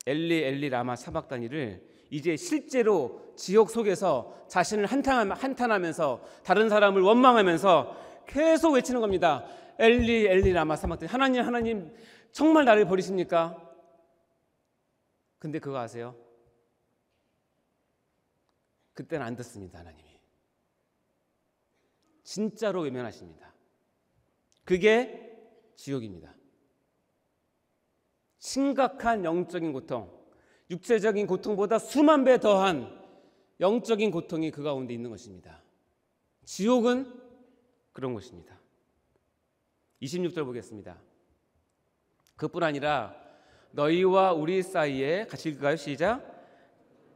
엘리 엘리 라마 사박다니를 이제 실제로 지옥 속에서 자신을 한탄하면서 다른 사람을 원망하면서 계속 외치는 겁니다. 엘리 엘리 라마 사박다니. 하나님 정말 나를 버리십니까? 근데 그거 아세요? 그때는 안 듣습니다. 하나님이 진짜로 외면하십니다. 그게 지옥입니다. 심각한 영적인 고통, 육체적인 고통보다 수만 배 더한 영적인 고통이 그 가운데 있는 것입니다. 지옥은 그런 것입니다. 26절 보겠습니다. 그뿐 아니라 너희와 우리 사이에, 같이 읽을까요? 시작.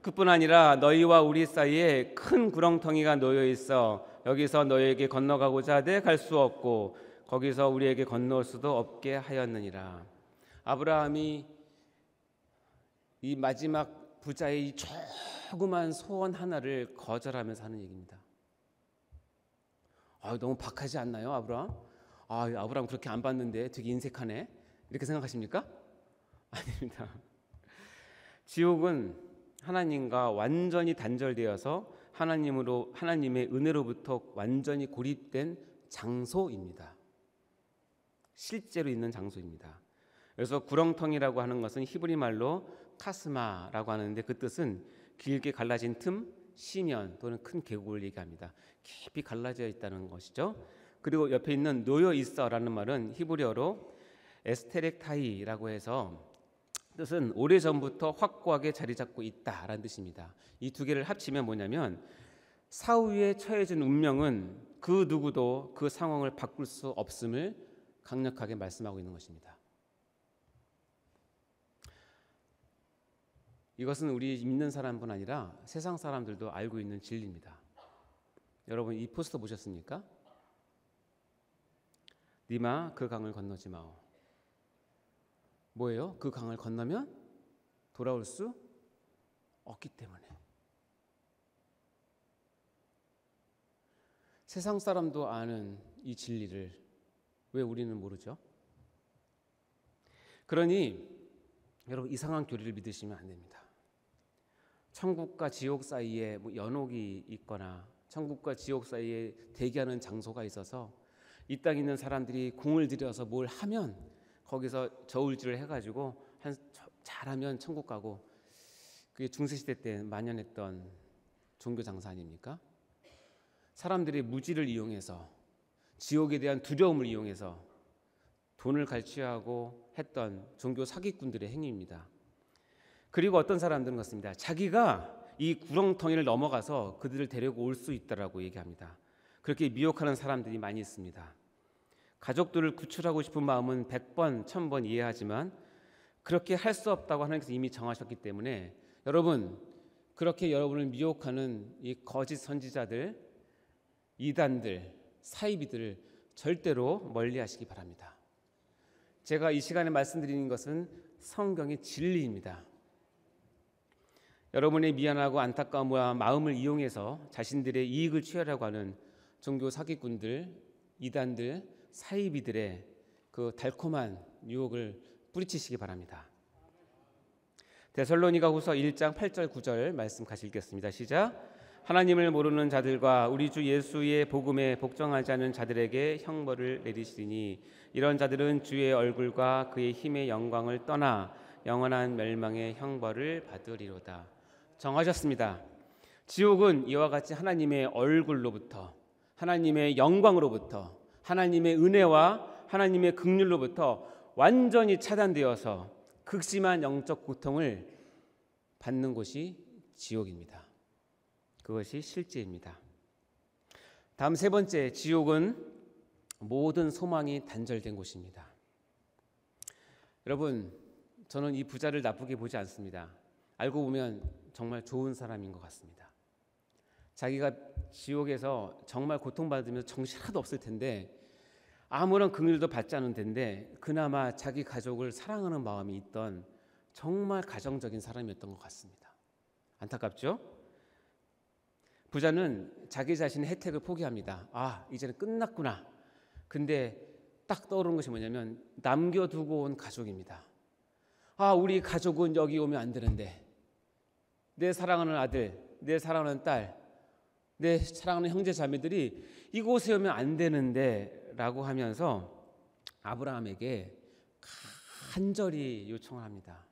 그뿐 아니라 너희와 우리 사이에 큰 구렁텅이가 놓여 있어 여기서 너희에게 건너가고자 하되 갈 수 없고 거기서 우리에게 건너올 수도 없게 하였느니라. 아브라함이 이 마지막 부자의 이 조그만 소원 하나를 거절하면서 하는 얘기입니다. 너무 박하지 않나요, 아브라함? 아브라함 그렇게 안 받는데 되게 인색하네, 이렇게 생각하십니까? 아닙니다. 지옥은 하나님과 완전히 단절되어서 하나님의 은혜로부터 완전히 고립된 장소입니다. 실제로 있는 장소입니다. 그래서 구렁텅이라고 하는 것은 히브리 말로 카스마라고 하는데 그 뜻은 길게 갈라진 틈, 시면 또는 큰 계곡을 얘기합니다. 깊이 갈라져 있다는 것이죠. 그리고 옆에 있는 놓여 있어라는 말은 히브리어로 에스테렉타이라고 해서 뜻은 오래전부터 확고하게 자리 잡고 있다라는 뜻입니다. 이 두 개를 합치면 뭐냐면 사후에 처해진 운명은 그 누구도 그 상황을 바꿀 수 없음을 강력하게 말씀하고 있는 것입니다. 이것은 우리 믿는 사람뿐 아니라 세상 사람들도 알고 있는 진리입니다. 여러분 이 포스터 보셨습니까? 니마 그 강을 건너지 마오. 뭐예요? 그 강을 건너면 돌아올 수 없기 때문에. 세상 사람도 아는 이 진리를 왜 우리는 모르죠? 그러니 여러분 이상한 교리를 믿으시면 안 됩니다. 천국과 지옥 사이에 연옥이 있거나 천국과 지옥 사이에 대기하는 장소가 있어서 이 땅에 있는 사람들이 공을 들여서 뭘 하면 거기서 저울질을 해가지고 잘하면 천국 가고, 그게 중세시대 때 만연했던 종교 장사 아닙니까? 사람들이 무지를 이용해서 지옥에 대한 두려움을 이용해서 돈을 갈취하고 했던 종교 사기꾼들의 행위입니다. 그리고 어떤 사람들은 그렇습니다. 자기가 이 구렁텅이를 넘어가서 그들을 데리고 올 수 있다라고 얘기합니다. 그렇게 미혹하는 사람들이 많이 있습니다. 가족들을 구출하고 싶은 마음은 100번, 1000번 이해하지만 그렇게 할 수 없다고 하나님께서 이미 정하셨기 때문에 여러분, 그렇게 여러분을 미혹하는 이 거짓 선지자들, 이단들, 사이비들을 절대로 멀리하시기 바랍니다. 제가 이 시간에 말씀드리는 것은 성경의 진리입니다. 여러분의 미안하고 안타까운 마음을 이용해서 자신들의 이익을 취하려고 하는 종교 사기꾼들, 이단들, 사이비들의 그 달콤한 유혹을 뿌리치시기 바랍니다. 데살로니가후서 1장 8절 9절 말씀 같이 읽겠습니다. 시작. 하나님을 모르는 자들과 우리 주 예수의 복음에 복종하지 않은 자들에게 형벌을 내리시리니 이런 자들은 주의 얼굴과 그의 힘의 영광을 떠나 영원한 멸망의 형벌을 받으리로다. 정하셨습니다. 지옥은 이와 같이 하나님의 얼굴로부터, 하나님의 영광으로부터, 하나님의 은혜와 하나님의 긍휼로부터 완전히 차단되어서 극심한 영적 고통을 받는 곳이 지옥입니다. 그것이 실제입니다. 다음 세 번째, 지옥은 모든 소망이 단절된 곳입니다. 여러분, 저는 이 부자를 나쁘게 보지 않습니다. 알고 보면 정말 좋은 사람인 것 같습니다. 자기가 지옥에서 정말 고통받으면서 정신 하나도 없을 텐데 아무런 긍휼도 받지 않은 텐데 그나마 자기 가족을 사랑하는 마음이 있던 정말 가정적인 사람이었던 것 같습니다. 안타깝죠? 부자는 자기 자신의 혜택을 포기합니다. 이제는 끝났구나. 근데 딱 떠오르는 것이 뭐냐면 남겨두고 온 가족입니다. 우리 가족은 여기 오면 안 되는데, 내 사랑하는 아들, 내 사랑하는 딸, 내 사랑하는 형제 자매들이 이곳에 오면 안 되는데 라고 하면서 아브라함에게 간절히 요청을 합니다.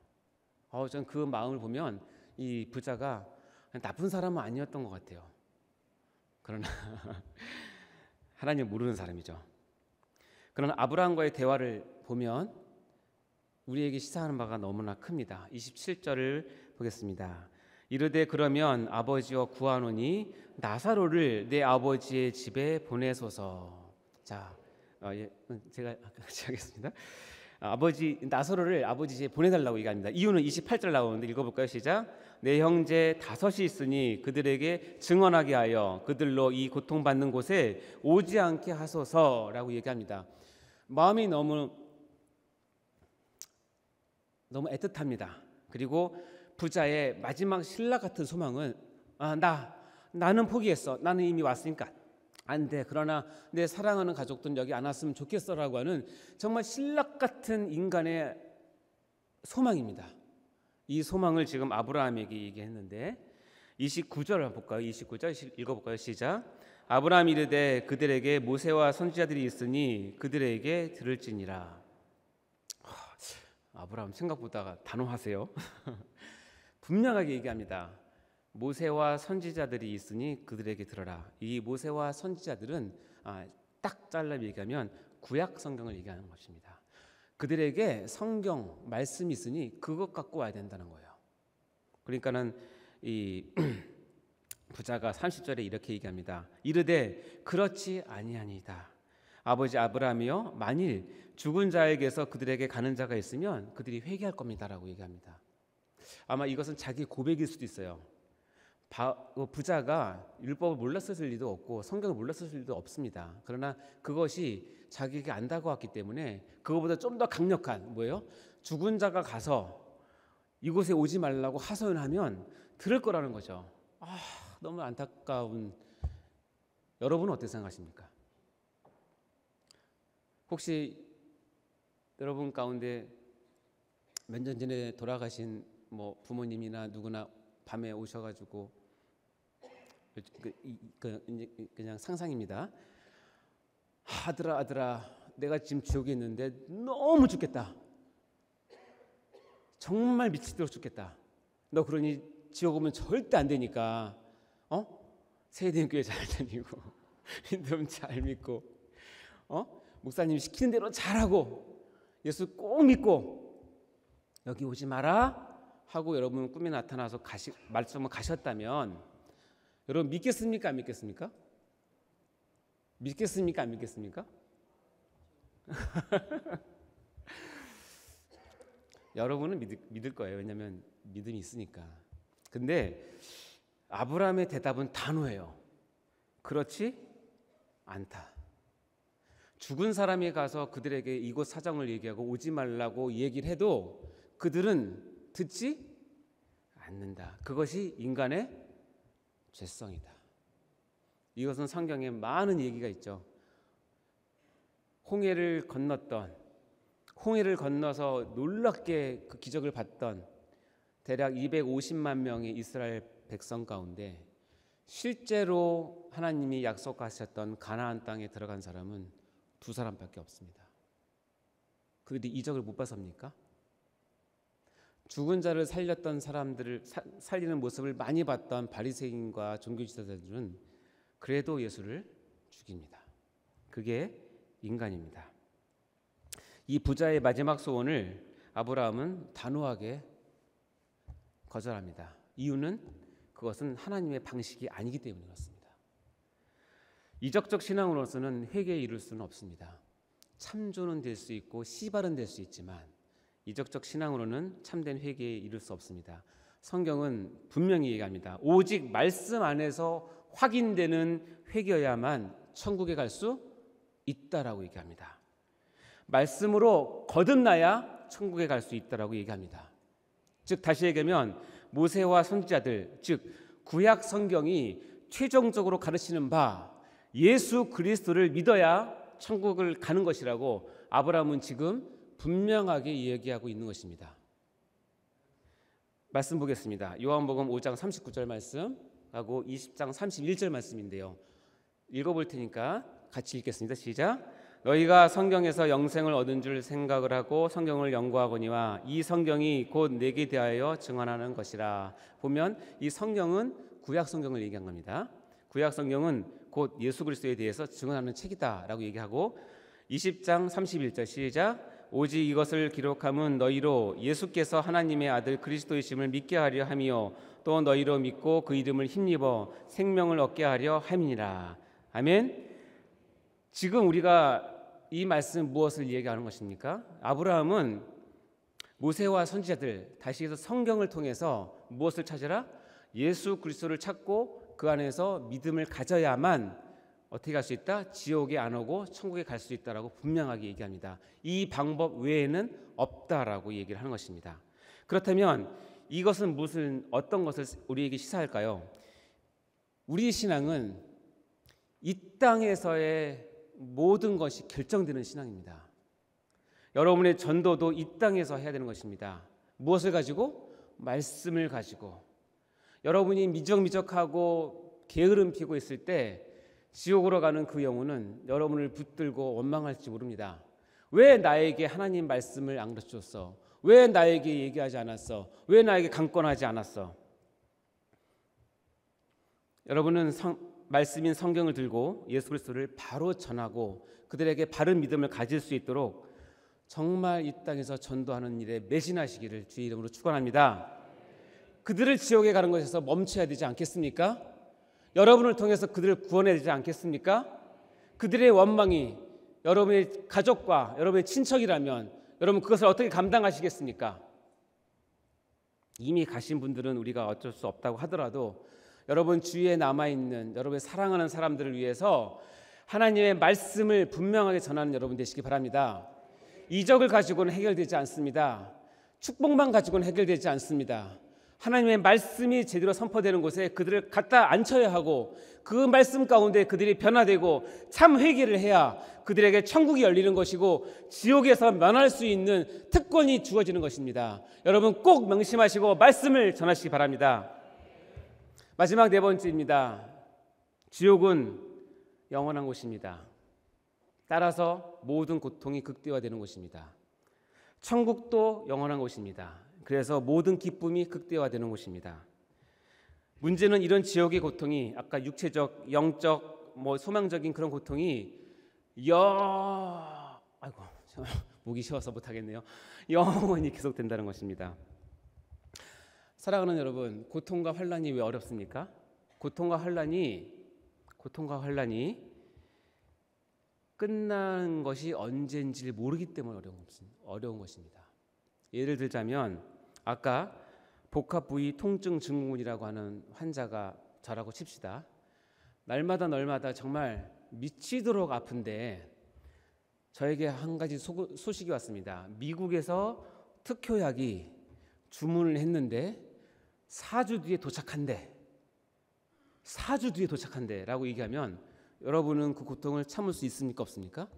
저는 그 마음을 보면 이 부자가 나쁜 사람은 아니었던 것 같아요. 그러나 하나님 모르는 사람이죠. 그러나 아브라함과의 대화를 보면 우리에게 시사하는 바가 너무나 큽니다. 27절을 보겠습니다. 이르되 그러면 아버지여 구하노니 나사로를 내 아버지의 집에 보내소서. 자, 제가 같이 하겠습니다. 나사로를 아버지 집에 보내달라고 얘기합니다. 이유는 28절 나오는데 읽어볼까요? 시작. 내 형제 5이 있으니 그들에게 증언하게 하여 그들로 이 고통받는 곳에 오지 않게 하소서라고 얘기합니다. 마음이 너무 애틋합니다. 그리고 부자의 마지막 신라 같은 소망은 나는 포기했어. 나는 이미 왔으니까 안 돼. 그러나 내 사랑하는 가족들은 여기 안 왔으면 좋겠어라고 하는 정말 신라 같은 인간의 소망입니다. 이 소망을 지금 아브라함에게 얘기했는데 29절 볼까요? 29절 읽어볼까요? 시작. 아브라함이 이르되 그들에게 모세와 선지자들이 있으니 그들에게 들을지니라. 아브라함 생각보다 단호하세요. 분명하게 얘기합니다. 모세와 선지자들이 있으니 그들에게 들어라. 이 모세와 선지자들은 딱 잘라 얘기하면 구약 성경을 얘기하는 것입니다. 그들에게 성경 말씀이 있으니 그것 갖고 와야 된다는 거예요. 그러니까는 이 부자가 30절에 이렇게 얘기합니다. 이르되 그렇지 아니하니이다. 아버지 아브라함이여 만일 죽은 자에게서 그들에게 가는 자가 있으면 그들이 회개할 겁니다라고 얘기합니다. 아마 이것은 자기 고백일 수도 있어요. 부자가 율법을 몰랐을 리도 없고 성경을 몰랐을 리도 없습니다. 그러나 그것이 자기에게 안 다가왔기 때문에 그거보다 좀 더 강력한 뭐예요? 죽은 자가 가서 이곳에 오지 말라고 하소연하면 들을 거라는 거죠. 너무 안타까운. 여러분은 어떻게 생각하십니까? 혹시 여러분 가운데 몇 년 전에 돌아가신 뭐 부모님이나 누구나 밤에 오셔가지고 그냥 상상입니다. 아들아 내가 지금 지옥에 있는데 너무 죽겠다. 정말 미치도록 죽겠다. 너 그러니 지옥 오면 절대 안 되니까 세대교회 잘 다니고 믿음 잘 믿고 목사님 시키는 대로 잘하고 예수 꼭 믿고 여기 오지 마라 하고 여러분 꿈에 나타나서 말씀을 가셨다면 여러분 믿겠습니까? 안 믿겠습니까? 믿겠습니까? 안 믿겠습니까? 여러분은 믿을 거예요. 왜냐하면 믿음이 있으니까. 근데 아브라함의 대답은 단호해요. 그렇지 않다. 죽은 사람이 가서 그들에게 이곳 사정을 얘기하고 오지 말라고 얘기를 해도 그들은 듣지 않는다. 그것이 인간의 죄성이다. 이것은 성경에 많은 얘기가 있죠. 홍해를 건너서 놀랍게 그 기적을 봤던 대략 250만 명의 이스라엘 백성 가운데 실제로 하나님이 약속하셨던 가나안 땅에 들어간 사람은 2사람밖에 없습니다. 그들이 이적을 못 봐섭니까? 죽은 자를 살렸던 사람들을 살리는 모습을 많이 봤던 바리새인과 종교지도자들은 그래도 예수를 죽입니다. 그게 인간입니다. 이 부자의 마지막 소원을 아브라함은 단호하게 거절합니다. 이유는 그것은 하나님의 방식이 아니기 때문에 그렇습니다. 이적적 신앙으로서는 회개에 이를 수는 없습니다. 참조는 될 수 있고 씨발은 될 수 있지만 이적적 신앙으로는 참된 회개에 이를 수 없습니다. 성경은 분명히 얘기합니다. 오직 말씀 안에서 확인되는 회개여야만 천국에 갈 수 있다라고 얘기합니다. 말씀으로 거듭나야 천국에 갈 수 있다라고 얘기합니다. 즉 다시 얘기하면 모세와 선지자들, 즉 구약 성경이 최종적으로 가르치는 바 예수 그리스도를 믿어야 천국을 가는 것이라고 아브라함은 지금 분명하게 얘기하고 있는 것입니다. 말씀 보겠습니다. 요한복음 5장 39절 말씀하고 20장 31절 말씀인데요. 읽어볼 테니까 같이 읽겠습니다. 시작. 너희가 성경에서 영생을 얻은 줄 생각을 하고 성경을 연구하거니와 이 성경이 곧 내게 대하여 증언하는 것이라. 보면 이 성경은 구약 성경을 얘기한 겁니다. 구약 성경은 곧 예수 그리스도에 대해서 증언하는 책이다라고 얘기하고 20장 31절 시작. 오직 이것을 기록함은 너희로 예수께서 하나님의 아들 그리스도이심을 믿게 하려 함이요 또 너희로 믿고 그 이름을 힘입어 생명을 얻게 하려 함이니라. 아멘. 지금 우리가 이 말씀 무엇을 얘기하는 것입니까? 아브라함은 모세와 선지자들, 다시 해서 성경을 통해서 무엇을 찾으라? 예수 그리스도를 찾고 그 안에서 믿음을 가져야만 어떻게 갈 수 있다? 지옥에 안 오고 천국에 갈 수 있다라고 분명하게 얘기합니다. 이 방법 외에는 없다라고 얘기를 하는 것입니다. 그렇다면 이것은 어떤 것을 우리에게 시사할까요? 우리 신앙은 이 땅에서의 모든 것이 결정되는 신앙입니다. 여러분의 전도도 이 땅에서 해야 되는 것입니다. 무엇을 가지고? 말씀을 가지고. 여러분이 미적미적하고 게으름 피고 있을 때 지옥으로 가는 그 영혼은 여러분을 붙들고 원망할지 모릅니다. 왜 나에게 하나님 말씀을 안 가르쳐줬어? 왜 나에게 얘기하지 않았어? 왜 나에게 강권하지 않았어? 여러분은 말씀인 성경을 들고 예수 그리스도를 바로 전하고 그들에게 바른 믿음을 가질 수 있도록 정말 이 땅에서 전도하는 일에 매진하시기를 주의 이름으로 축원합니다. 그들을 지옥에 가는 것에서 멈춰야 되지 않겠습니까? 여러분을 통해서 그들을 구원해야 되지 않겠습니까? 그들의 원망이 여러분의 가족과 여러분의 친척이라면 여러분 그것을 어떻게 감당하시겠습니까? 이미 가신 분들은 우리가 어쩔 수 없다고 하더라도 여러분 주위에 남아있는 여러분의 사랑하는 사람들을 위해서 하나님의 말씀을 분명하게 전하는 여러분 되시기 바랍니다. 이적을 가지고는 해결되지 않습니다. 축복만 가지고는 해결되지 않습니다. 하나님의 말씀이 제대로 선포되는 곳에 그들을 갖다 앉혀야 하고 그 말씀 가운데 그들이 변화되고 참 회개를 해야 그들에게 천국이 열리는 것이고 지옥에서 면할 수 있는 특권이 주어지는 것입니다. 여러분 꼭 명심하시고 말씀을 전하시기 바랍니다. 마지막 네 번째입니다. 지옥은 영원한 곳입니다. 따라서 모든 고통이 극대화되는 곳입니다. 천국도 영원한 곳입니다. 그래서 모든 기쁨이 극대화되는 곳입니다. 문제는 이런 지옥의 고통이 아까 육체적, 영적, 소망적인 그런 고통이 아이고 목이 쉬어서 못하겠네요. 영원히 계속된다는 것입니다. 사랑하는 여러분, 고통과 환난이 왜 어렵습니까? 고통과 환난이 끝나는 것이 언제인지 모르기 때문에 어려운 것입니다. 예를 들자면 아까 복합 부위 통증 증후군이라고 하는 환자가 저라고 칩시다. 날마다 정말 미치도록 아픈데 저에게 한 가지 소식이 왔습니다. 미국에서 특효약이 주문을 했는데 4주 뒤에 도착한대 라고 얘기하면 여러분은 그 고통을 참을 수 있습니까? 없습니까?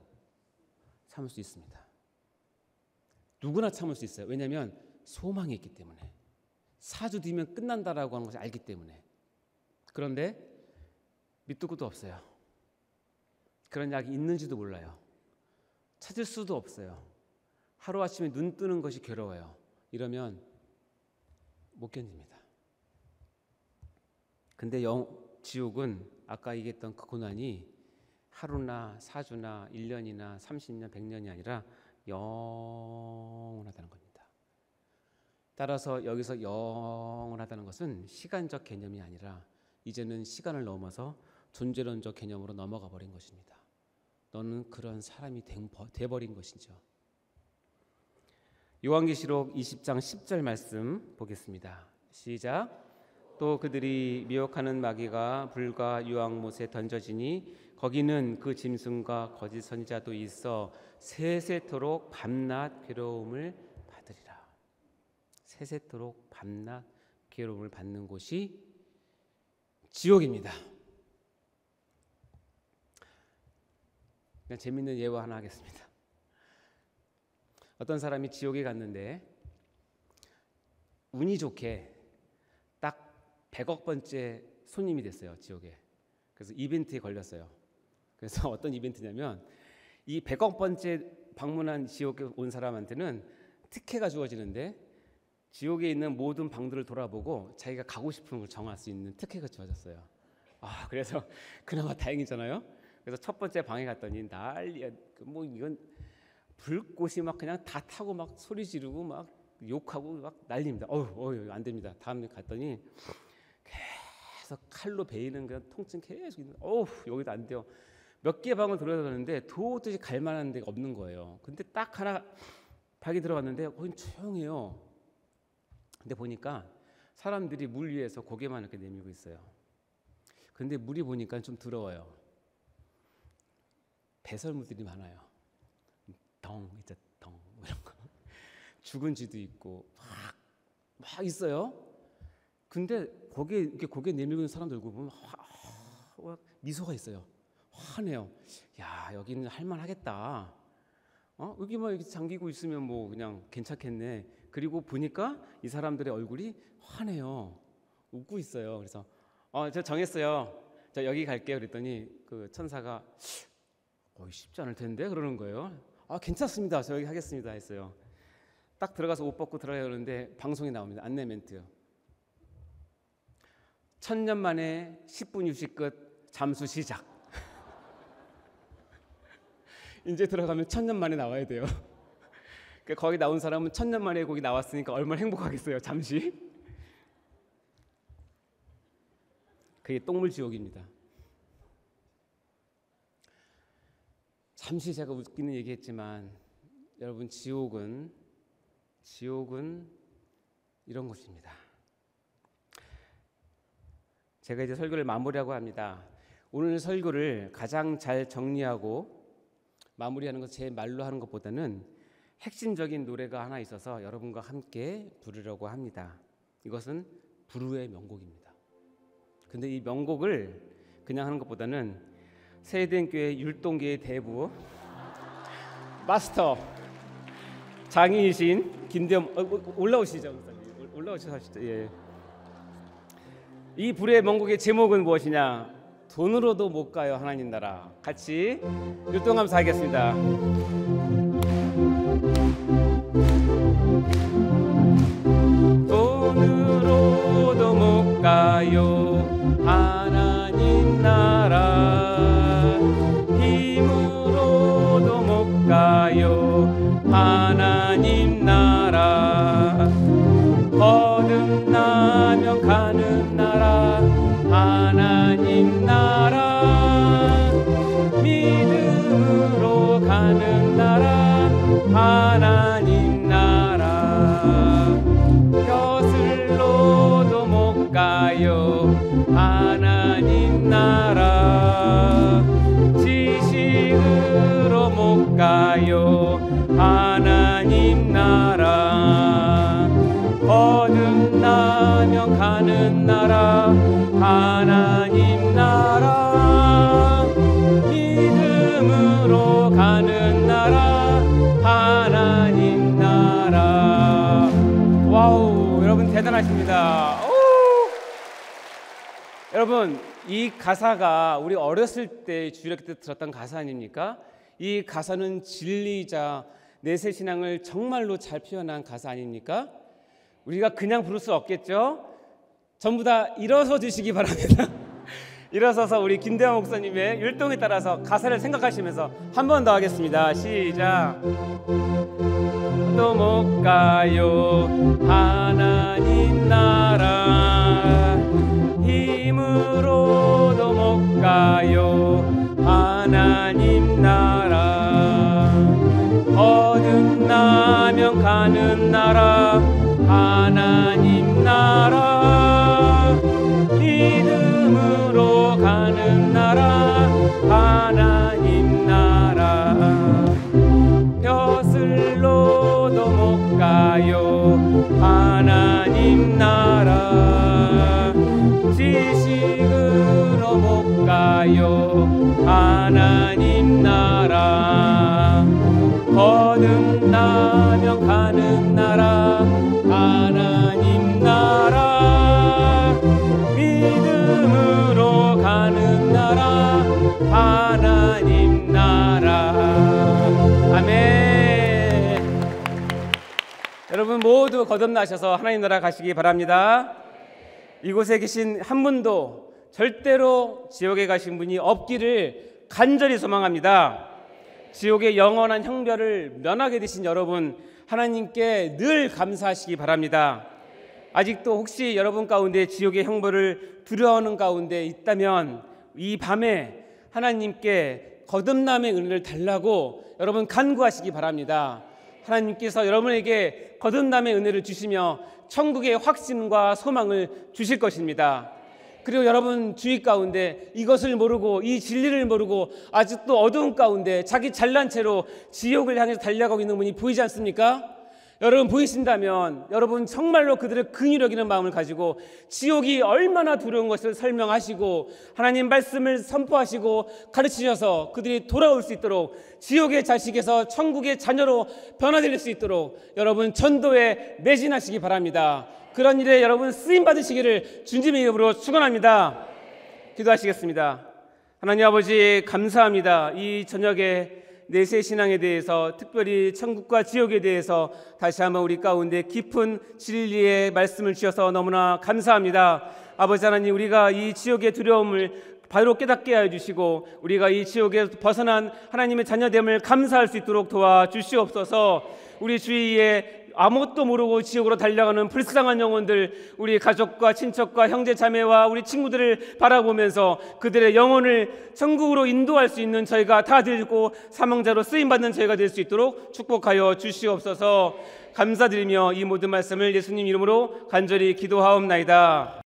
참을 수 있습니다. 누구나 참을 수 있어요. 왜냐하면 소망이 있기 때문에. 4주 뒤면 끝난다라고 하는 것을 알기 때문에. 그런데 밑도 끝도 없어요. 그런 약이 있는지도 몰라요. 찾을 수도 없어요. 하루아침에 눈 뜨는 것이 괴로워요. 이러면 못 견딥니다. 근데 지옥은 아까 얘기했던 그 고난이 하루나 4주나 1년이나 30년, 100년이 아니라 영원하다는 겁니다. 따라서 여기서 영원하다는 것은 시간적 개념이 아니라 이제는 시간을 넘어서 존재론적 개념으로 넘어가 버린 것입니다. 너는 그런 사람이 돼버린 것이죠. 요한계시록 20장 10절 말씀 보겠습니다. 시작. 또 그들이 미혹하는 마귀가 불과 유황못에 던져지니 거기는 그 짐승과 거짓 선지자도 있어 세세토록 밤낮 괴로움을 받으리라. 세세토록 밤낮 괴로움을 받는 곳이 지옥입니다. 그냥 재밌는 예화 하나 하겠습니다. 어떤 사람이 지옥에 갔는데 운이 좋게 딱 100억 번째 손님이 됐어요. 지옥에. 그래서 이벤트에 걸렸어요. 그래서 어떤 이벤트냐면 이 100억 번째 방문한 지옥에 온 사람한테는 특혜가 주어지는데 지옥에 있는 모든 방들을 돌아보고 자기가 가고 싶은 걸 정할 수 있는 특혜가 주어졌어요. 그래서 그나마 다행이잖아요. 그래서 첫 번째 방에 갔더니 난리야. 이건 불꽃이 막 그냥 다 타고 막 소리 지르고 막 욕하고 막 난립니다. 안 됩니다. 다음에 갔더니 계속 칼로 베이는 그런 통증 계속 있는. 여기도 안 돼요. 몇 개 방을 들어가는데 도저히 갈 만한 데가 없는 거예요. 근데 딱 하나 방에 들어갔는데 거긴 조용해요. 근데 보니까 사람들이 물 위에서 고개만 이렇게 내밀고 있어요. 근데 물이 보니까 좀 더러워요. 배설물들이 많아요. 덩 이런 거. 죽은 쥐도 있고 막 있어요. 근데 거기에 이렇게 고개 내밀고 있는 사람들 얼굴 보면 미소가 있어요. 화내요. 야, 여기는 할만하겠다. 여기만 이렇게 잠기고 있으면 뭐 그냥 괜찮겠네. 그리고 보니까 이 사람들의 얼굴이 화내요. 웃고 있어요. 그래서 저 정했어요. 저 여기 갈게요 그랬더니 그 천사가 쉽지 않을 텐데 그러는 거예요. 아 괜찮습니다. 저 여기 하겠습니다 했어요. 딱 들어가서 옷 벗고 들어가려고 하는데 방송이 나옵니다. 안내 멘트. 1000년 만에 10분 휴식 끝 잠수 시작. 이제 들어가면 1000년 만에 나와야 돼요. 거기 나온 사람은 1000년 만에 거기 나왔으니까 얼마나 행복하겠어요. 잠시. 그게 똥물 지옥입니다. 잠시 제가 웃기는 얘기했지만 여러분 지옥은 이런 곳입니다. 제가 이제 설교를 마무리하고 합니다. 오늘 설교를 가장 잘 정리하고 마무리하는 것 제 말로 하는 것보다는 핵심적인 노래가 하나 있어서 여러분과 함께 부르려고 합니다. 이것은 불후의 명곡입니다. 근데 이 명곡을 그냥 하는 것보다는 세대교회 율동계의 대부 마스터 장인이신 김대현 올라오시죠. 올라오셔서 예. 이 불후의 명곡의 제목은 무엇이냐? 돈으로도 못 가요 하나님 나라. 같이 율동하면서 하겠습니다. 돈으로도 못 가요 하나님 나라. 힘으로도 못 가요 하나님 나라. 거듭나면 가는 나라 하나님 나라. 믿음으로 가는 나라 하나님 나라. 벼슬로도 못 가요 하나님 나라. 지식으로 못 가요 하나님 나라. 거듭나면 가는 나라 하나님 나라. 믿음으로 가는 나라 하나님 나라. 와우, 여러분 대단하십니다. 오! 여러분 이 가사가 우리 어렸을 때 주일학교 때 들었던 가사 아닙니까? 이 가사는 진리이자 내세 신앙을 정말로 잘 표현한 가사 아닙니까? 우리가 그냥 부를 수 없겠죠? 전부 다 일어서 주시기 바랍니다. 일어서서 우리 김대환 목사님의 율동에 따라서 가사를 생각하시면서 한 번 더 하겠습니다. 시작. 또 못 가요 하나님 나라. 힘으로도 못 가요 하나님 나라. 거듭나면 가는 나라 하나님 나라. 믿음으로 가는 나라 하나님 나라. 벼슬로도 못 가요 하나님 나라. 지식으로 못 가요 하나님 나라. 거듭나면 가는 나라 하나님 나라. 믿음으로 가는 나라 하나님 나라. 아멘. 여러분 모두 거듭나셔서 하나님 나라 가시기 바랍니다. 이곳에 계신 한 분도 절대로 지옥에 가신 분이 없기를 간절히 소망합니다. 지옥의 영원한 형벌을 면하게 되신 여러분 하나님께 늘 감사하시기 바랍니다. 아직도 혹시 여러분 가운데 지옥의 형벌을 두려워하는 가운데 있다면 이 밤에 하나님께 거듭남의 은혜를 달라고 여러분 간구하시기 바랍니다. 하나님께서 여러분에게 거듭남의 은혜를 주시며 천국의 확신과 소망을 주실 것입니다. 그리고 여러분 주위 가운데 이것을 모르고 이 진리를 모르고 아직도 어두운 가운데 자기 잘난 채로 지옥을 향해서 달려가고 있는 분이 보이지 않습니까? 여러분 보이신다면 여러분 정말로 그들을 긍휼히 여기는 마음을 가지고 지옥이 얼마나 두려운 것을 설명하시고 하나님 말씀을 선포하시고 가르치셔서 그들이 돌아올 수 있도록 지옥의 자식에서 천국의 자녀로 변화될 수 있도록 여러분 전도에 매진하시기 바랍니다. 그런 일에 여러분 쓰임 받으시기를 주님의 이름으로 축원합니다. 기도하시겠습니다. 하나님 아버지 감사합니다. 이 저녁에 내세 신앙에 대해서, 특별히 천국과 지옥에 대해서 다시 한번 우리 가운데 깊은 진리의 말씀을 주셔서 너무나 감사합니다. 아버지 하나님, 우리가 이 지옥의 두려움을 바로 깨닫게 하여 주시고 우리가 이 지옥에서 벗어난 하나님의 자녀됨을 감사할 수 있도록 도와주시옵소서. 우리 주위에 아무것도 모르고 지옥으로 달려가는 불쌍한 영혼들, 우리 가족과 친척과 형제 자매와 우리 친구들을 바라보면서 그들의 영혼을 천국으로 인도할 수 있는 저희가 다 되고 사명자로 쓰임받는 저희가 될 수 있도록 축복하여 주시옵소서. 감사드리며 이 모든 말씀을 예수님 이름으로 간절히 기도하옵나이다.